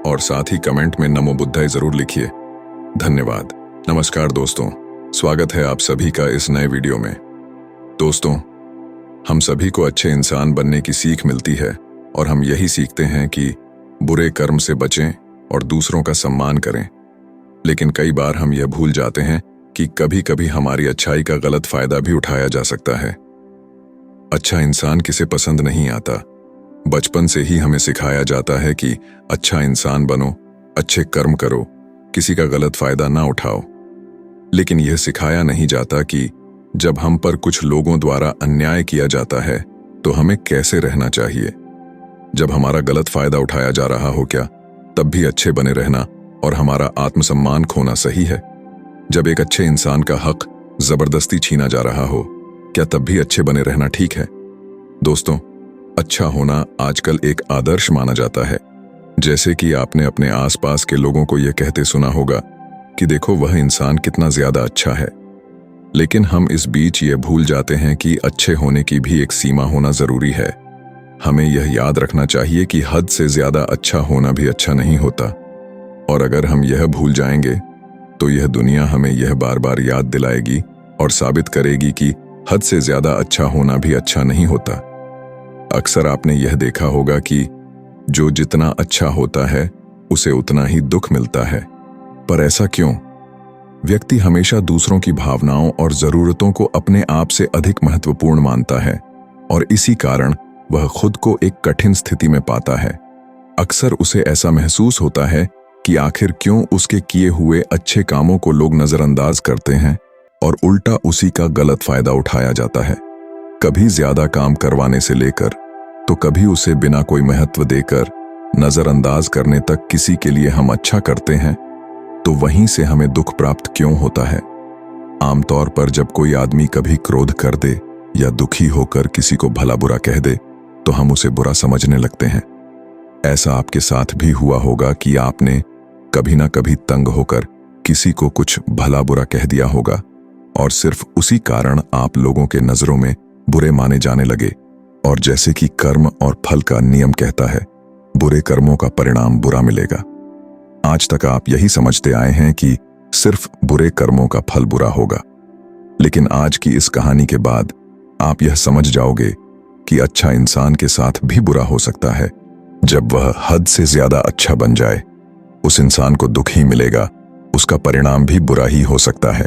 और साथ ही कमेंट में नमो बुद्धाय जरूर लिखिए। धन्यवाद। नमस्कार दोस्तों, स्वागत है आप सभी का इस नए वीडियो में। दोस्तों, हम सभी को अच्छे इंसान बनने की सीख मिलती है, और हम यही सीखते हैं कि बुरे कर्म से बचें और दूसरों का सम्मान करें। लेकिन कई बार हम यह भूल जाते हैं कि कभी कभी हमारी अच्छाई का गलत फायदा भी उठाया जा सकता है। अच्छा इंसान किसे पसंद नहीं आता। बचपन से ही हमें सिखाया जाता है कि अच्छा इंसान बनो, अच्छे कर्म करो, किसी का गलत फायदा ना उठाओ। लेकिन यह सिखाया नहीं जाता कि जब हम पर कुछ लोगों द्वारा अन्याय किया जाता है तो हमें कैसे रहना चाहिए। जब हमारा गलत फायदा उठाया जा रहा हो क्या, तब भी अच्छे बने रहना और हमारा आत्मसम्मान खोना सही है। जब एक अच्छे इंसान का हक जबरदस्ती छीना जा रहा हो, क्या तब भी अच्छे बने रहना ठीक है। दोस्तों, अच्छा होना आजकल एक आदर्श माना जाता है। जैसे कि आपने अपने आसपास के लोगों को यह कहते सुना होगा कि देखो वह इंसान कितना ज्यादा अच्छा है। लेकिन हम इस बीच यह भूल जाते हैं कि अच्छे होने की भी एक सीमा होना जरूरी है। हमें यह याद रखना चाहिए कि हद से ज्यादा अच्छा होना भी अच्छा नहीं होता, और अगर हम यह भूल जाएंगे तो यह दुनिया हमें यह बार बार याद दिलाएगी और साबित करेगी कि हद से ज्यादा अच्छा होना भी अच्छा नहीं होता। अक्सर आपने यह देखा होगा कि जो जितना अच्छा होता है उसे उतना ही दुख मिलता है। पर ऐसा क्यों? व्यक्ति हमेशा दूसरों की भावनाओं और जरूरतों को अपने आप से अधिक महत्वपूर्ण मानता है, और इसी कारण वह खुद को एक कठिन स्थिति में पाता है। अक्सर उसे ऐसा महसूस होता है कि आखिर क्यों उसके किए हुए अच्छे कामों को लोग नजरअंदाज करते हैं और उल्टा उसी का गलत फायदा उठाया जाता है। कभी ज्यादा काम करवाने से लेकर तो कभी उसे बिना कोई महत्व देकर नजरअंदाज करने तक किसी के लिए हम अच्छा करते हैं, तो वहीं से हमें दुख प्राप्त क्यों होता है। आमतौर पर जब कोई आदमी कभी क्रोध कर दे या दुखी होकर किसी को भला बुरा कह दे तो हम उसे बुरा समझने लगते हैं। ऐसा आपके साथ भी हुआ होगा कि आपने कभी ना कभी तंग होकर किसी को कुछ भला बुरा कह दिया होगा, और सिर्फ उसी कारण आप लोगों के नजरों में बुरे माने जाने लगे। और जैसे कि कर्म और फल का नियम कहता है, बुरे कर्मों का परिणाम बुरा मिलेगा। आज तक आप यही समझते आए हैं कि सिर्फ बुरे कर्मों का फल बुरा होगा, लेकिन आज की इस कहानी के बाद आप यह समझ जाओगे कि अच्छा इंसान के साथ भी बुरा हो सकता है। जब वह हद से ज्यादा अच्छा बन जाए, उस इंसान को दुख ही मिलेगा, उसका परिणाम भी बुरा ही हो सकता है।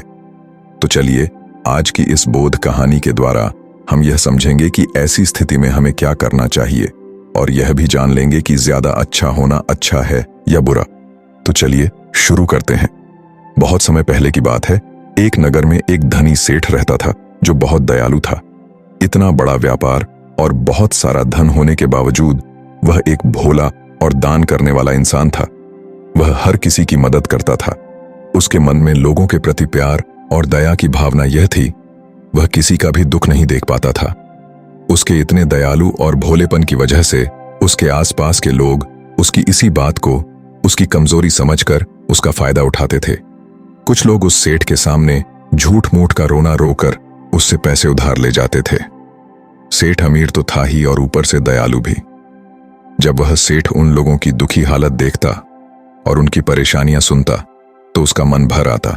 तो चलिए, आज की इस बोध कहानी के द्वारा हम यह समझेंगे कि ऐसी स्थिति में हमें क्या करना चाहिए, और यह भी जान लेंगे कि ज्यादा अच्छा होना अच्छा है या बुरा। तो चलिए शुरू करते हैं। बहुत समय पहले की बात है। एक नगर में एक धनी सेठ रहता था जो बहुत दयालु था। इतना बड़ा व्यापार और बहुत सारा धन होने के बावजूद वह एक भोला और दान करने वाला इंसान था। वह हर किसी की मदद करता था। उसके मन में लोगों के प्रति प्यार और दया की भावना यह थी, वह किसी का भी दुख नहीं देख पाता था। उसके इतने दयालु और भोलेपन की वजह से उसके आसपास के लोग उसकी इसी बात को उसकी कमजोरी समझकर उसका फायदा उठाते थे। कुछ लोग उस सेठ के सामने झूठ मूठ का रोना रोकर उससे पैसे उधार ले जाते थे। सेठ अमीर तो था ही और ऊपर से दयालु भी। जब वह सेठ उन लोगों की दुखी हालत देखता और उनकी परेशानियां सुनता तो उसका मन भर आता।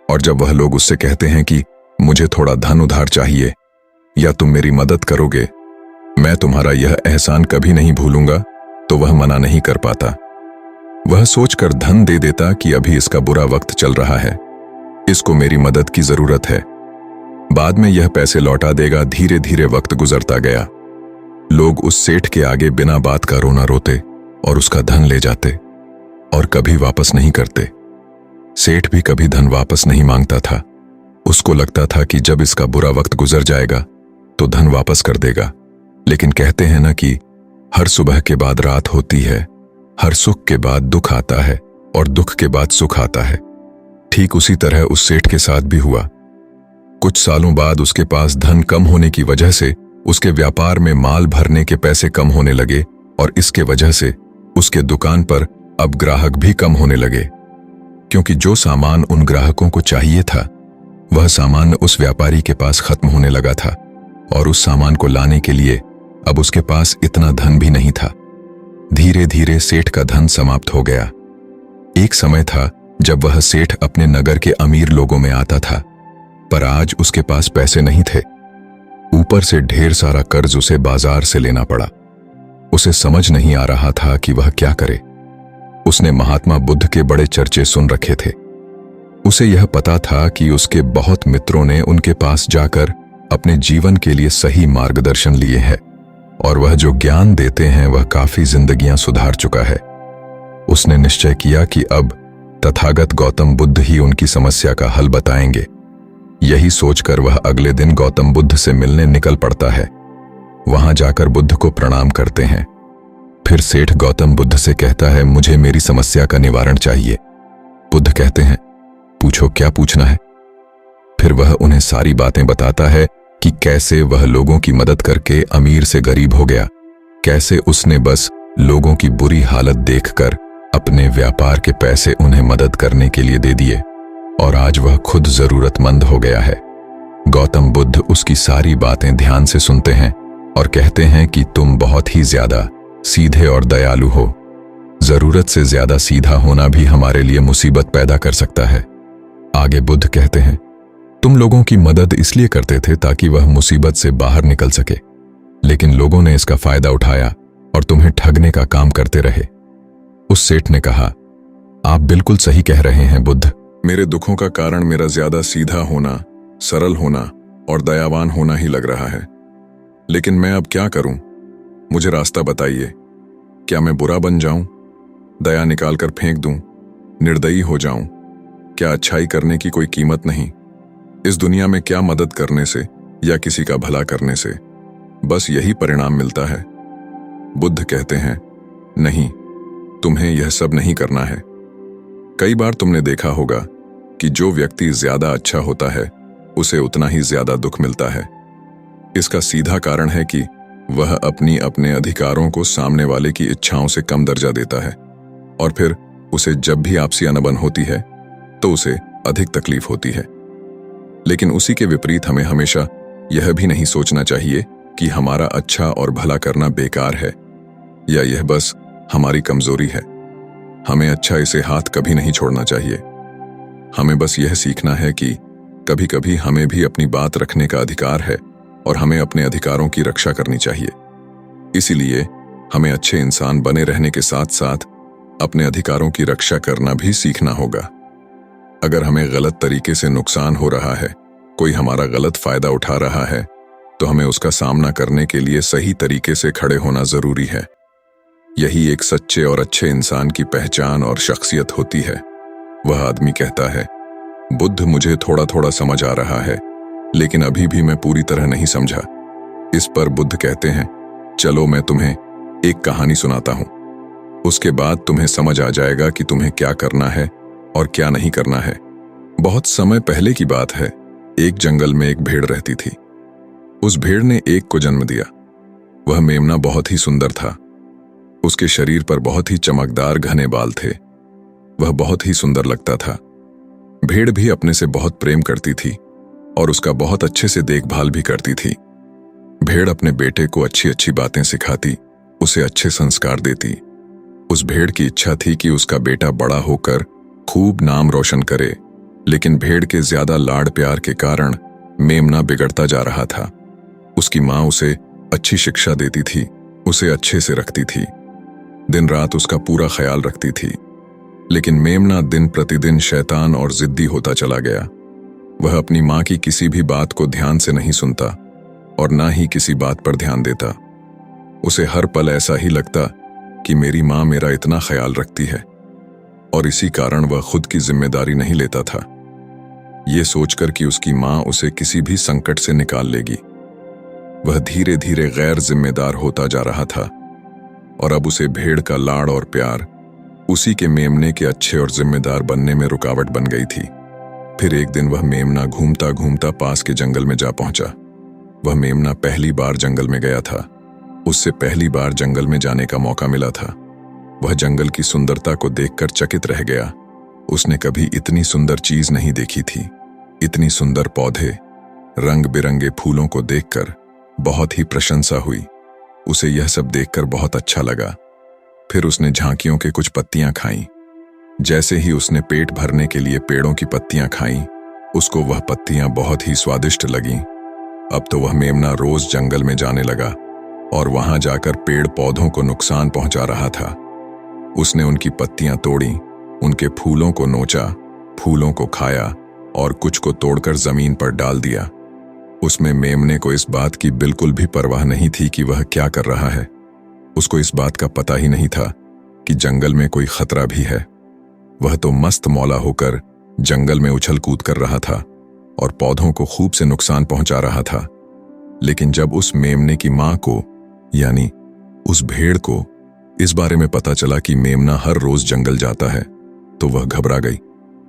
और जब वह लोग उससे कहते हैं कि मुझे थोड़ा धन उधार चाहिए या तुम मेरी मदद करोगे, मैं तुम्हारा यह एहसान कभी नहीं भूलूंगा, तो वह मना नहीं कर पाता। वह सोचकर धन दे देता कि अभी इसका बुरा वक्त चल रहा है, इसको मेरी मदद की जरूरत है, बाद में यह पैसे लौटा देगा। धीरे धीरे वक्त गुजरता गया। लोग उस सेठ के आगे बिना बात का रोना रोते और उसका धन ले जाते और कभी वापस नहीं करते। सेठ भी कभी धन वापस नहीं मांगता था। उसको लगता था कि जब इसका बुरा वक्त गुजर जाएगा तो धन वापस कर देगा। लेकिन कहते हैं ना कि हर सुबह के बाद रात होती है, हर सुख के बाद दुख आता है और दुख के बाद सुख आता है। ठीक उसी तरह उस सेठ के साथ भी हुआ। कुछ सालों बाद उसके पास धन कम होने की वजह से उसके व्यापार में माल भरने के पैसे कम होने लगे और इसके वजह से उसके दुकान पर अब ग्राहक भी कम होने लगे, क्योंकि जो सामान उन ग्राहकों को चाहिए था वह सामान उस व्यापारी के पास खत्म होने लगा था और उस सामान को लाने के लिए अब उसके पास इतना धन भी नहीं था। धीरे धीरे सेठ का धन समाप्त हो गया। एक समय था जब वह सेठ अपने नगर के अमीर लोगों में आता था, पर आज उसके पास पैसे नहीं थे। ऊपर से ढेर सारा कर्ज उसे बाजार से लेना पड़ा। उसे समझ नहीं आ रहा था कि वह क्या करे। उसने महात्मा बुद्ध के बड़े चर्चे सुन रखे थे। उसे यह पता था कि उसके बहुत मित्रों ने उनके पास जाकर अपने जीवन के लिए सही मार्गदर्शन लिए हैं और वह जो ज्ञान देते हैं वह काफी जिंदगियां सुधार चुका है। उसने निश्चय किया कि अब तथागत गौतम बुद्ध ही उनकी समस्या का हल बताएंगे। यही सोचकर वह अगले दिन गौतम बुद्ध से मिलने निकल पड़ता है। वहां जाकर बुद्ध को प्रणाम करते हैं। फिर सेठ गौतम बुद्ध से कहता है, मुझे मेरी समस्या का निवारण चाहिए। बुद्ध कहते हैं, पूछो क्या पूछना है। फिर वह उन्हें सारी बातें बताता है कि कैसे वह लोगों की मदद करके अमीर से गरीब हो गया, कैसे उसने बस लोगों की बुरी हालत देखकर अपने व्यापार के पैसे उन्हें मदद करने के लिए दे दिए और आज वह खुद जरूरतमंद हो गया है। गौतम बुद्ध उसकी सारी बातें ध्यान से सुनते हैं और कहते हैं कि तुम बहुत ही ज्यादा सीधे और दयालु हो। जरूरत से ज्यादा सीधा होना भी हमारे लिए मुसीबत पैदा कर सकता है। आगे बुद्ध कहते हैं, तुम लोगों की मदद इसलिए करते थे ताकि वह मुसीबत से बाहर निकल सके, लेकिन लोगों ने इसका फायदा उठाया और तुम्हें ठगने का काम करते रहे। उस सेठ ने कहा, आप बिल्कुल सही कह रहे हैं बुद्ध। मेरे दुखों का कारण मेरा ज्यादा सीधा होना, सरल होना और दयावान होना ही लग रहा है। लेकिन मैं अब क्या करूं? मुझे रास्ता बताइए। क्या मैं बुरा बन जाऊं, दया निकालकर फेंक दूं, निर्दयी हो जाऊं? क्या अच्छाई करने की कोई कीमत नहीं? इस दुनिया में क्या मदद करने से या किसी का भला करने से बस यही परिणाम मिलता है? बुद्ध कहते हैं, नहीं, तुम्हें यह सब नहीं करना है। कई बार तुमने देखा होगा कि जो व्यक्ति ज्यादा अच्छा होता है उसे उतना ही ज्यादा दुख मिलता है। इसका सीधा कारण है कि वह अपने अधिकारों को सामने वाले की इच्छाओं से कम दर्जा देता है और फिर उसे जब भी आपसी अनबन होती है तो उसे अधिक तकलीफ होती है। लेकिन उसी के विपरीत हमें हमेशा यह भी नहीं सोचना चाहिए कि हमारा अच्छा और भला करना बेकार है या यह बस हमारी कमजोरी है। हमें अच्छा इसे हाथ कभी नहीं छोड़ना चाहिए। हमें बस यह सीखना है कि कभी कभी हमें भी अपनी बात रखने का अधिकार है और हमें अपने अधिकारों की रक्षा करनी चाहिए। इसीलिए हमें अच्छे इंसान बने रहने के साथ साथ अपने अधिकारों की रक्षा करना भी सीखना होगा। अगर हमें गलत तरीके से नुकसान हो रहा है, कोई हमारा गलत फायदा उठा रहा है, तो हमें उसका सामना करने के लिए सही तरीके से खड़े होना जरूरी है। यही एक सच्चे और अच्छे इंसान की पहचान और शख्सियत होती है। वह आदमी कहता है, बुद्ध मुझे थोड़ा थोड़ा समझ आ रहा है, लेकिन अभी भी मैं पूरी तरह नहीं समझा। इस पर बुद्ध कहते हैं, चलो मैं तुम्हें एक कहानी सुनाता हूं। उसके बाद तुम्हें समझ आ जाएगा कि तुम्हें क्या करना है और क्या नहीं करना है। बहुत समय पहले की बात है। एक जंगल में एक भेड़ रहती थी। उस भेड़ ने एक को जन्म दिया। वह मेमना बहुत ही सुंदर था। उसके शरीर पर बहुत ही चमकदार घने बाल थे। वह बहुत ही सुंदर लगता था। भेड़ भी अपने से बहुत प्रेम करती थी और उसका बहुत अच्छे से देखभाल भी करती थी। भेड़ अपने बेटे को अच्छी अच्छी बातें सिखाती, उसे अच्छे संस्कार देती। उस भेड़ की इच्छा थी कि उसका बेटा बड़ा होकर खूब नाम रोशन करे, लेकिन भेड़ के ज्यादा लाड़ प्यार के कारण मेमना बिगड़ता जा रहा था। उसकी माँ उसे अच्छी शिक्षा देती थी, उसे अच्छे से रखती थी, दिन रात उसका पूरा ख्याल रखती थी। लेकिन मेमना दिन प्रतिदिन शैतान और जिद्दी होता चला गया। वह अपनी माँ की किसी भी बात को ध्यान से नहीं सुनता और ना ही किसी बात पर ध्यान देता। उसे हर पल ऐसा ही लगता कि मेरी माँ मेरा इतना ख्याल रखती है, और इसी कारण वह खुद की जिम्मेदारी नहीं लेता था, ये सोचकर कि उसकी माँ उसे किसी भी संकट से निकाल लेगी। वह धीरे धीरे गैर जिम्मेदार होता जा रहा था और अब उसे भेड़ का लाड़ और प्यार उसी के मेमने के अच्छे और जिम्मेदार बनने में रुकावट बन गई थी। फिर एक दिन वह मेमना घूमता घूमता पास के जंगल में जा पहुंचा। वह मेमना पहली बार जंगल में गया था। उससे पहली बार जंगल में जाने का मौका मिला था। वह जंगल की सुंदरता को देखकर चकित रह गया। उसने कभी इतनी सुंदर चीज नहीं देखी थी। इतनी सुंदर पौधे, रंग बिरंगे फूलों को देखकर बहुत ही प्रशंसा हुई। उसे यह सब देखकर बहुत अच्छा लगा। फिर उसने झांकियों के कुछ पत्तियां खाईं। जैसे ही उसने पेट भरने के लिए पेड़ों की पत्तियां खाईं, उसको वह पत्तियां बहुत ही स्वादिष्ट लगीं। अब तो वह मेमना रोज जंगल में जाने लगा और वहां जाकर पेड़ पौधों को नुकसान पहुंचा रहा था। उसने उनकी पत्तियां तोड़ी, उनके फूलों को नोचा, फूलों को खाया और कुछ को तोड़कर जमीन पर डाल दिया। उसमें मेमने को इस बात की बिल्कुल भी परवाह नहीं थी कि वह क्या कर रहा है। उसको इस बात का पता ही नहीं था कि जंगल में कोई खतरा भी है। वह तो मस्त मौला होकर जंगल में उछल कूद कर रहा था और पौधों को खूब से नुकसान पहुंचा रहा था। लेकिन जब उस मेमने की मां को, यानी उस भेड़ को, इस बारे में पता चला कि मेमना हर रोज जंगल जाता है, तो वह घबरा गई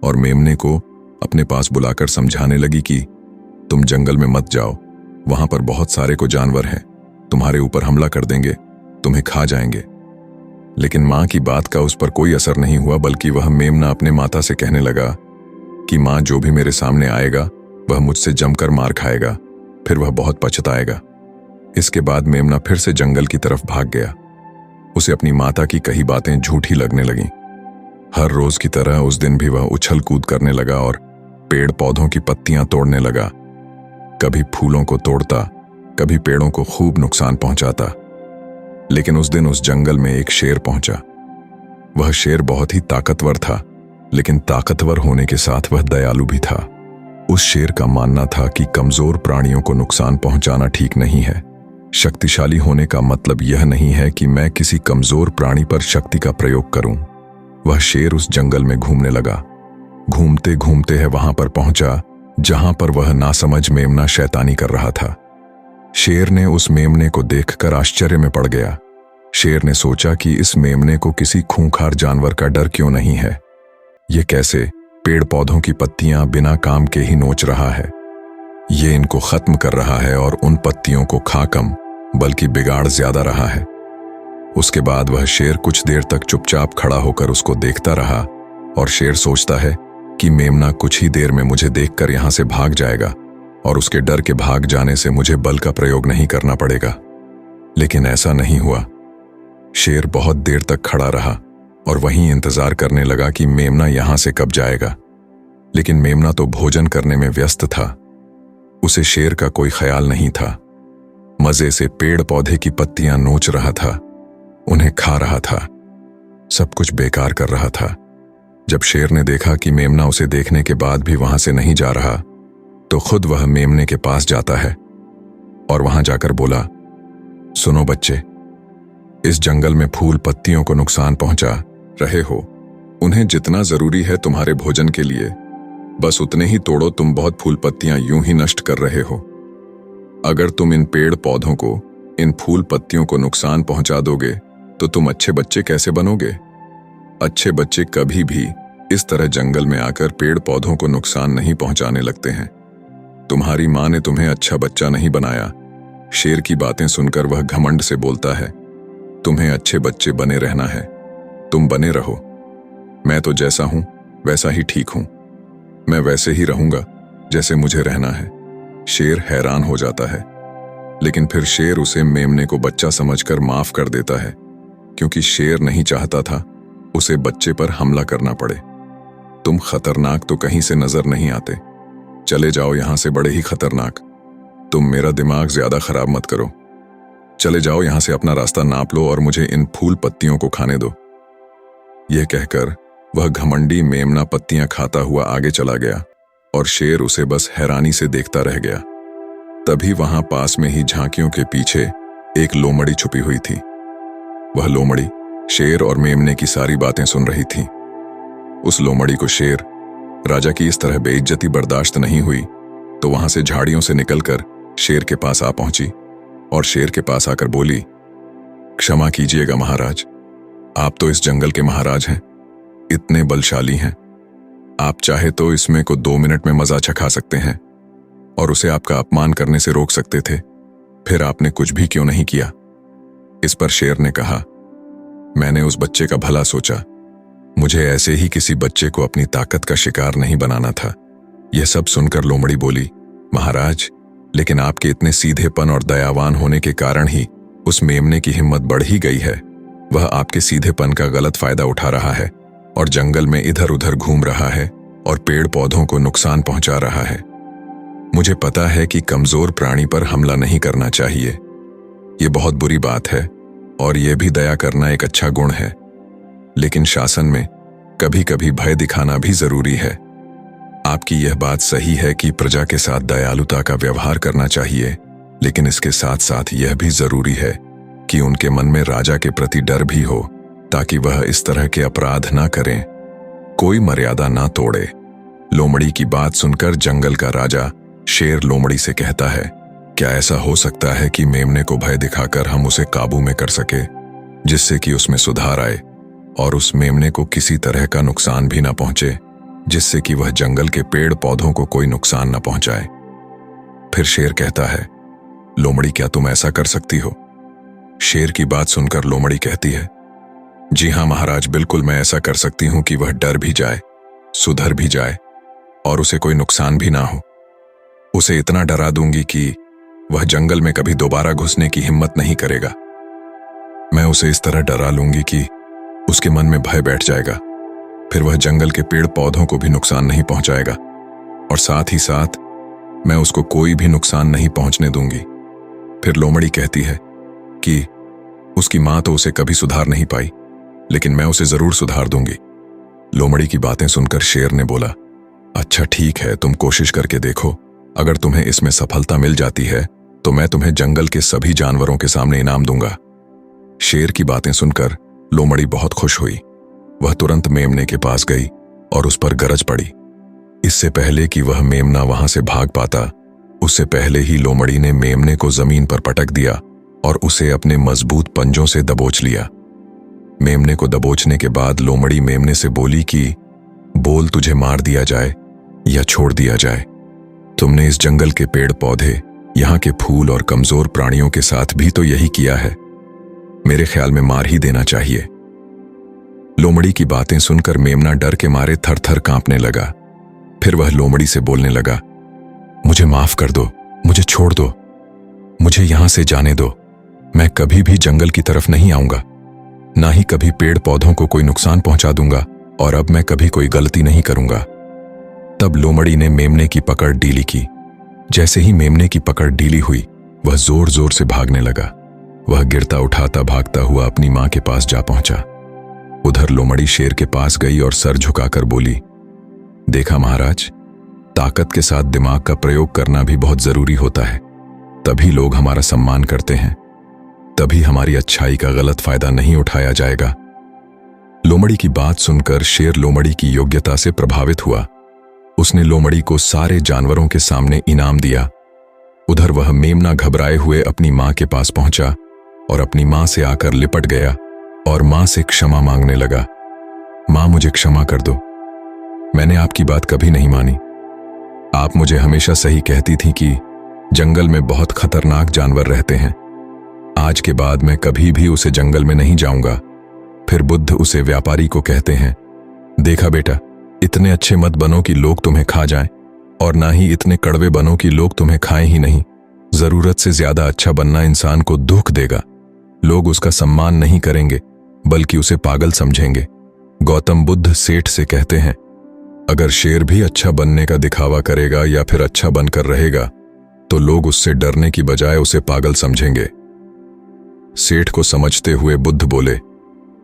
और मेमने को अपने पास बुलाकर समझाने लगी कि तुम जंगल में मत जाओ, वहां पर बहुत सारे को जानवर हैं, तुम्हारे ऊपर हमला कर देंगे, तुम्हें खा जाएंगे। लेकिन मां की बात का उस पर कोई असर नहीं हुआ, बल्कि वह मेमना अपने माता से कहने लगा कि मां, जो भी मेरे सामने आएगा वह मुझसे जमकर मार खाएगा, फिर वह बहुत पछताएगा। इसके बाद मेमना फिर से जंगल की तरफ भाग गया। उसे अपनी माता की कही बातें झूठी लगने लगीं। हर रोज की तरह उस दिन भी वह उछल कूद करने लगा और पेड़ पौधों की पत्तियां तोड़ने लगा। कभी फूलों को तोड़ता, कभी पेड़ों को खूब नुकसान पहुंचाता। लेकिन उस दिन उस जंगल में एक शेर पहुंचा। वह शेर बहुत ही ताकतवर था, लेकिन ताकतवर होने के साथ वह दयालु भी था। उस शेर का मानना था कि कमजोर प्राणियों को नुकसान पहुंचाना ठीक नहीं है। शक्तिशाली होने का मतलब यह नहीं है कि मैं किसी कमजोर प्राणी पर शक्ति का प्रयोग करूं। वह शेर उस जंगल में घूमने लगा। घूमते घूमते है वहां पर पहुंचा जहां पर वह नासमझ मेमना शैतानी कर रहा था। शेर ने उस मेमने को देखकर आश्चर्य में पड़ गया। शेर ने सोचा कि इस मेमने को किसी खूंखार जानवर का डर क्यों नहीं है। ये कैसे पेड़ पौधों की पत्तियां बिना काम के ही नोच रहा है। ये इनको खत्म कर रहा है और उन पत्तियों को खा कम बल्कि बिगाड़ ज्यादा रहा है। उसके बाद वह शेर कुछ देर तक चुपचाप खड़ा होकर उसको देखता रहा और शेर सोचता है कि मेमना कुछ ही देर में मुझे देखकर यहां से भाग जाएगा और उसके डर के भाग जाने से मुझे बल का प्रयोग नहीं करना पड़ेगा। लेकिन ऐसा नहीं हुआ। शेर बहुत देर तक खड़ा रहा और वहीं इंतजार करने लगा कि मेमना यहां से कब जाएगा। लेकिन मेमना तो भोजन करने में व्यस्त था। उसे शेर का कोई ख्याल नहीं था। मजे से पेड़ पौधे की पत्तियां नोच रहा था, उन्हें खा रहा था, सब कुछ बेकार कर रहा था। जब शेर ने देखा कि मेमना उसे देखने के बाद भी वहां से नहीं जा रहा, तो खुद वह मेमने के पास जाता है और वहां जाकर बोला, सुनो बच्चे, इस जंगल में फूल पत्तियों को नुकसान पहुंचा रहे हो। उन्हें जितना जरूरी है तुम्हारे भोजन के लिए, बस उतने ही तोड़ो। तुम बहुत फूल पत्तियां यूं ही नष्ट कर रहे हो। अगर तुम इन पेड़ पौधों को, इन फूल पत्तियों को नुकसान पहुंचा दोगे तो तुम अच्छे बच्चे कैसे बनोगे? अच्छे बच्चे कभी भी इस तरह जंगल में आकर पेड़ पौधों को नुकसान नहीं पहुंचाने लगते हैं। तुम्हारी मां ने तुम्हें अच्छा बच्चा नहीं बनाया। शेर की बातें सुनकर वह घमंड से बोलता है, तुम्हें अच्छे बच्चे बने रहना है, तुम बने रहो। मैं तो जैसा हूं वैसा ही ठीक हूं। मैं वैसे ही रहूंगा जैसे मुझे रहना है। शेर हैरान हो जाता है, लेकिन फिर शेर उसे मेमने को बच्चा समझकर माफ कर देता है, क्योंकि शेर नहीं चाहता था उसे बच्चे पर हमला करना पड़े। तुम खतरनाक तो कहीं से नजर नहीं आते, चले जाओ यहां से, बड़े ही खतरनाक। तुम मेरा दिमाग ज्यादा खराब मत करो। चले जाओ यहां से, अपना रास्ता नाप लो और मुझे इन फूल पत्तियों को खाने दो। यह कहकर वह घमंडी मेमना पत्तियां खाता हुआ आगे चला गया और शेर उसे बस हैरानी से देखता रह गया। तभी वहां पास में ही झांकियों के पीछे एक लोमड़ी छुपी हुई थी। वह लोमड़ी शेर और मेमने की सारी बातें सुन रही थी। उस लोमड़ी को शेर राजा की इस तरह बेइज्जती बर्दाश्त नहीं हुई, तो वहां से झाड़ियों से निकलकर शेर के पास आ पहुंची और शेर के पास आकर बोली, क्षमा कीजिएगा महाराज, आप तो इस जंगल के महाराज हैं, इतने बलशाली हैं। आप चाहे तो इसमें को 2 मिनट में मजा चखा सकते हैं और उसे आपका अपमान करने से रोक सकते थे, फिर आपने कुछ भी क्यों नहीं किया? इस पर शेर ने कहा, मैंने उस बच्चे का भला सोचा, मुझे ऐसे ही किसी बच्चे को अपनी ताकत का शिकार नहीं बनाना था। यह सब सुनकर लोमड़ी बोली, महाराज, लेकिन आपके इतने सीधेपन और दयावान होने के कारण ही उस मेमने की हिम्मत बढ़ ही गई है। वह आपके सीधेपन का गलत फायदा उठा रहा है और जंगल में इधर उधर घूम रहा है और पेड़ पौधों को नुकसान पहुंचा रहा है। मुझे पता है कि कमजोर प्राणी पर हमला नहीं करना चाहिए, ये बहुत बुरी बात है और यह भी दया करना एक अच्छा गुण है, लेकिन शासन में कभी कभी भय दिखाना भी जरूरी है। आपकी यह बात सही है कि प्रजा के साथ दयालुता का व्यवहार करना चाहिए, लेकिन इसके साथ साथ यह भी जरूरी है कि उनके मन में राजा के प्रति डर भी हो, ताकि वह इस तरह के अपराध ना करें, कोई मर्यादा ना तोड़े। लोमड़ी की बात सुनकर जंगल का राजा शेर लोमड़ी से कहता है, क्या ऐसा हो सकता है कि मेमने को भय दिखाकर हम उसे काबू में कर सके, जिससे कि उसमें सुधार आए और उस मेमने को किसी तरह का नुकसान भी ना पहुंचे, जिससे कि वह जंगल के पेड़ पौधों को कोई नुकसान ना पहुंचाए? फिर शेर कहता है, लोमड़ी, क्या तुम ऐसा कर सकती हो? शेर की बात सुनकर लोमड़ी कहती है, जी हां महाराज, बिल्कुल मैं ऐसा कर सकती हूं कि वह डर भी जाए, सुधर भी जाए और उसे कोई नुकसान भी ना हो। उसे इतना डरा दूंगी कि वह जंगल में कभी दोबारा घुसने की हिम्मत नहीं करेगा। मैं उसे इस तरह डरा लूंगी कि उसके मन में भय बैठ जाएगा, फिर वह जंगल के पेड़ पौधों को भी नुकसान नहीं पहुंचाएगा और साथ ही साथ मैं उसको कोई भी नुकसान नहीं पहुंचने दूंगी। फिर लोमड़ी कहती है कि उसकी मां तो उसे कभी सुधार नहीं पाई, लेकिन मैं उसे जरूर सुधार दूंगी। लोमड़ी की बातें सुनकर शेर ने बोला, अच्छा ठीक है, तुम कोशिश करके देखो, अगर तुम्हें इसमें सफलता मिल जाती है तो मैं तुम्हें जंगल के सभी जानवरों के सामने इनाम दूंगा। शेर की बातें सुनकर लोमड़ी बहुत खुश हुई। वह तुरंत मेमने के पास गई और उस पर गरज पड़ी। इससे पहले कि वह मेमना वहां से भाग पाता, उससे पहले ही लोमड़ी ने मेमने को जमीन पर पटक दिया और उसे अपने मजबूत पंजों से दबोच लिया। मेमने को दबोचने के बाद लोमड़ी मेमने से बोली कि बोल, तुझे मार दिया जाए या छोड़ दिया जाए? तुमने इस जंगल के पेड़ पौधे, यहाँ के फूल और कमजोर प्राणियों के साथ भी तो यही किया है। मेरे ख्याल में मार ही देना चाहिए। लोमड़ी की बातें सुनकर मेमना डर के मारे थर थर कांपने लगा। फिर वह लोमड़ी से बोलने लगा, मुझे माफ कर दो, मुझे छोड़ दो, मुझे यहां से जाने दो। मैं कभी भी जंगल की तरफ नहीं आऊंगा, ना ही कभी पेड़ पौधों को कोई नुकसान पहुंचा दूंगा, और अब मैं कभी कोई गलती नहीं करूंगा। तब लोमड़ी ने मेमने की पकड़ ढीली की। जैसे ही मेमने की पकड़ ढीली हुई, वह जोर जोर से भागने लगा। वह गिरता उठाता भागता हुआ अपनी मां के पास जा पहुंचा। उधर लोमड़ी शेर के पास गई और सर झुकाकर बोली, देखा महाराज, ताकत के साथ दिमाग का प्रयोग करना भी बहुत जरूरी होता है, तभी लोग हमारा सम्मान करते हैं, तभी हमारी अच्छाई का गलत फायदा नहीं उठाया जाएगा। लोमड़ी की बात सुनकर शेर लोमड़ी की योग्यता से प्रभावित हुआ। उसने लोमड़ी को सारे जानवरों के सामने इनाम दिया। उधर वह मेमना घबराए हुए अपनी मां के पास पहुंचा और अपनी मां से आकर लिपट गया और मां से क्षमा मांगने लगा। मां, मुझे क्षमा कर दो, मैंने आपकी बात कभी नहीं मानी। आप मुझे हमेशा सही कहती थी कि जंगल में बहुत खतरनाक जानवर रहते हैं। आज के बाद मैं कभी भी उसे जंगल में नहीं जाऊंगा। फिर बुद्ध उसे व्यापारी को कहते हैं, देखा बेटा, इतने अच्छे मत बनो कि लोग तुम्हें खा जाएं, और ना ही इतने कड़वे बनो कि लोग तुम्हें खाएं ही नहीं। जरूरत से ज्यादा अच्छा बनना इंसान को दुख देगा। लोग उसका सम्मान नहीं करेंगे, बल्कि उसे पागल समझेंगे। गौतम बुद्ध सेठ से कहते हैं, अगर शेर भी अच्छा बनने का दिखावा करेगा या फिर अच्छा बनकर रहेगा, तो लोग उससे डरने की बजाय उसे पागल समझेंगे। सेठ को समझते हुए बुद्ध बोले,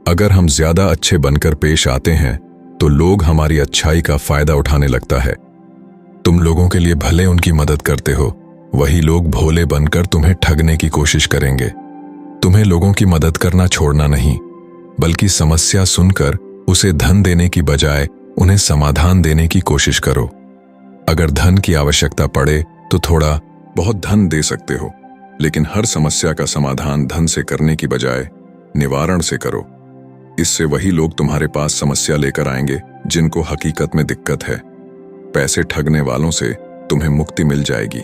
अगर हम ज्यादा अच्छे बनकर पेश आते हैं तो लोग हमारी अच्छाई का फायदा उठाने लगता है। तुम लोगों के लिए भले उनकी मदद करते हो, वही लोग भोले बनकर तुम्हें ठगने की कोशिश करेंगे। तुम्हें लोगों की मदद करना छोड़ना नहीं, बल्कि समस्या सुनकर उसे धन देने की बजाय उन्हें समाधान देने की कोशिश करो। अगर धन की आवश्यकता पड़े तो थोड़ा बहुत धन दे सकते हो, लेकिन हर समस्या का समाधान धन से करने की बजाय निवारण से करो। इससे वही लोग तुम्हारे पास समस्या लेकर आएंगे जिनको हकीकत में दिक्कत है। पैसे ठगने वालों से तुम्हें मुक्ति मिल जाएगी।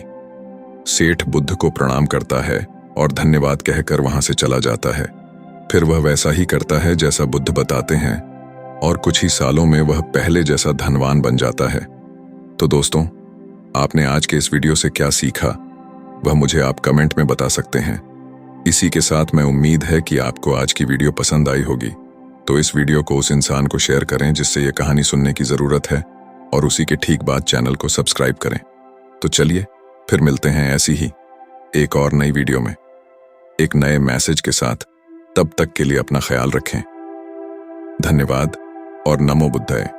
सेठ बुद्ध को प्रणाम करता है और धन्यवाद कहकर वहां से चला जाता है। फिर वह वैसा ही करता है जैसा बुद्ध बताते हैं, और कुछ ही सालों में वह पहले जैसा धनवान बन जाता है। तो दोस्तों, आपने आज के इस वीडियो से क्या सीखा, वह मुझे आप कमेंट में बता सकते हैं। इसी के साथ मैं उम्मीद है कि आपको आज की वीडियो पसंद आई होगी। तो इस वीडियो को उस इंसान को शेयर करें जिससे यह कहानी सुनने की जरूरत है, और उसी के ठीक बाद चैनल को सब्सक्राइब करें। तो चलिए फिर मिलते हैं ऐसी ही एक और नई वीडियो में, एक नए मैसेज के साथ। तब तक के लिए अपना ख्याल रखें। धन्यवाद और नमो बुद्धाय।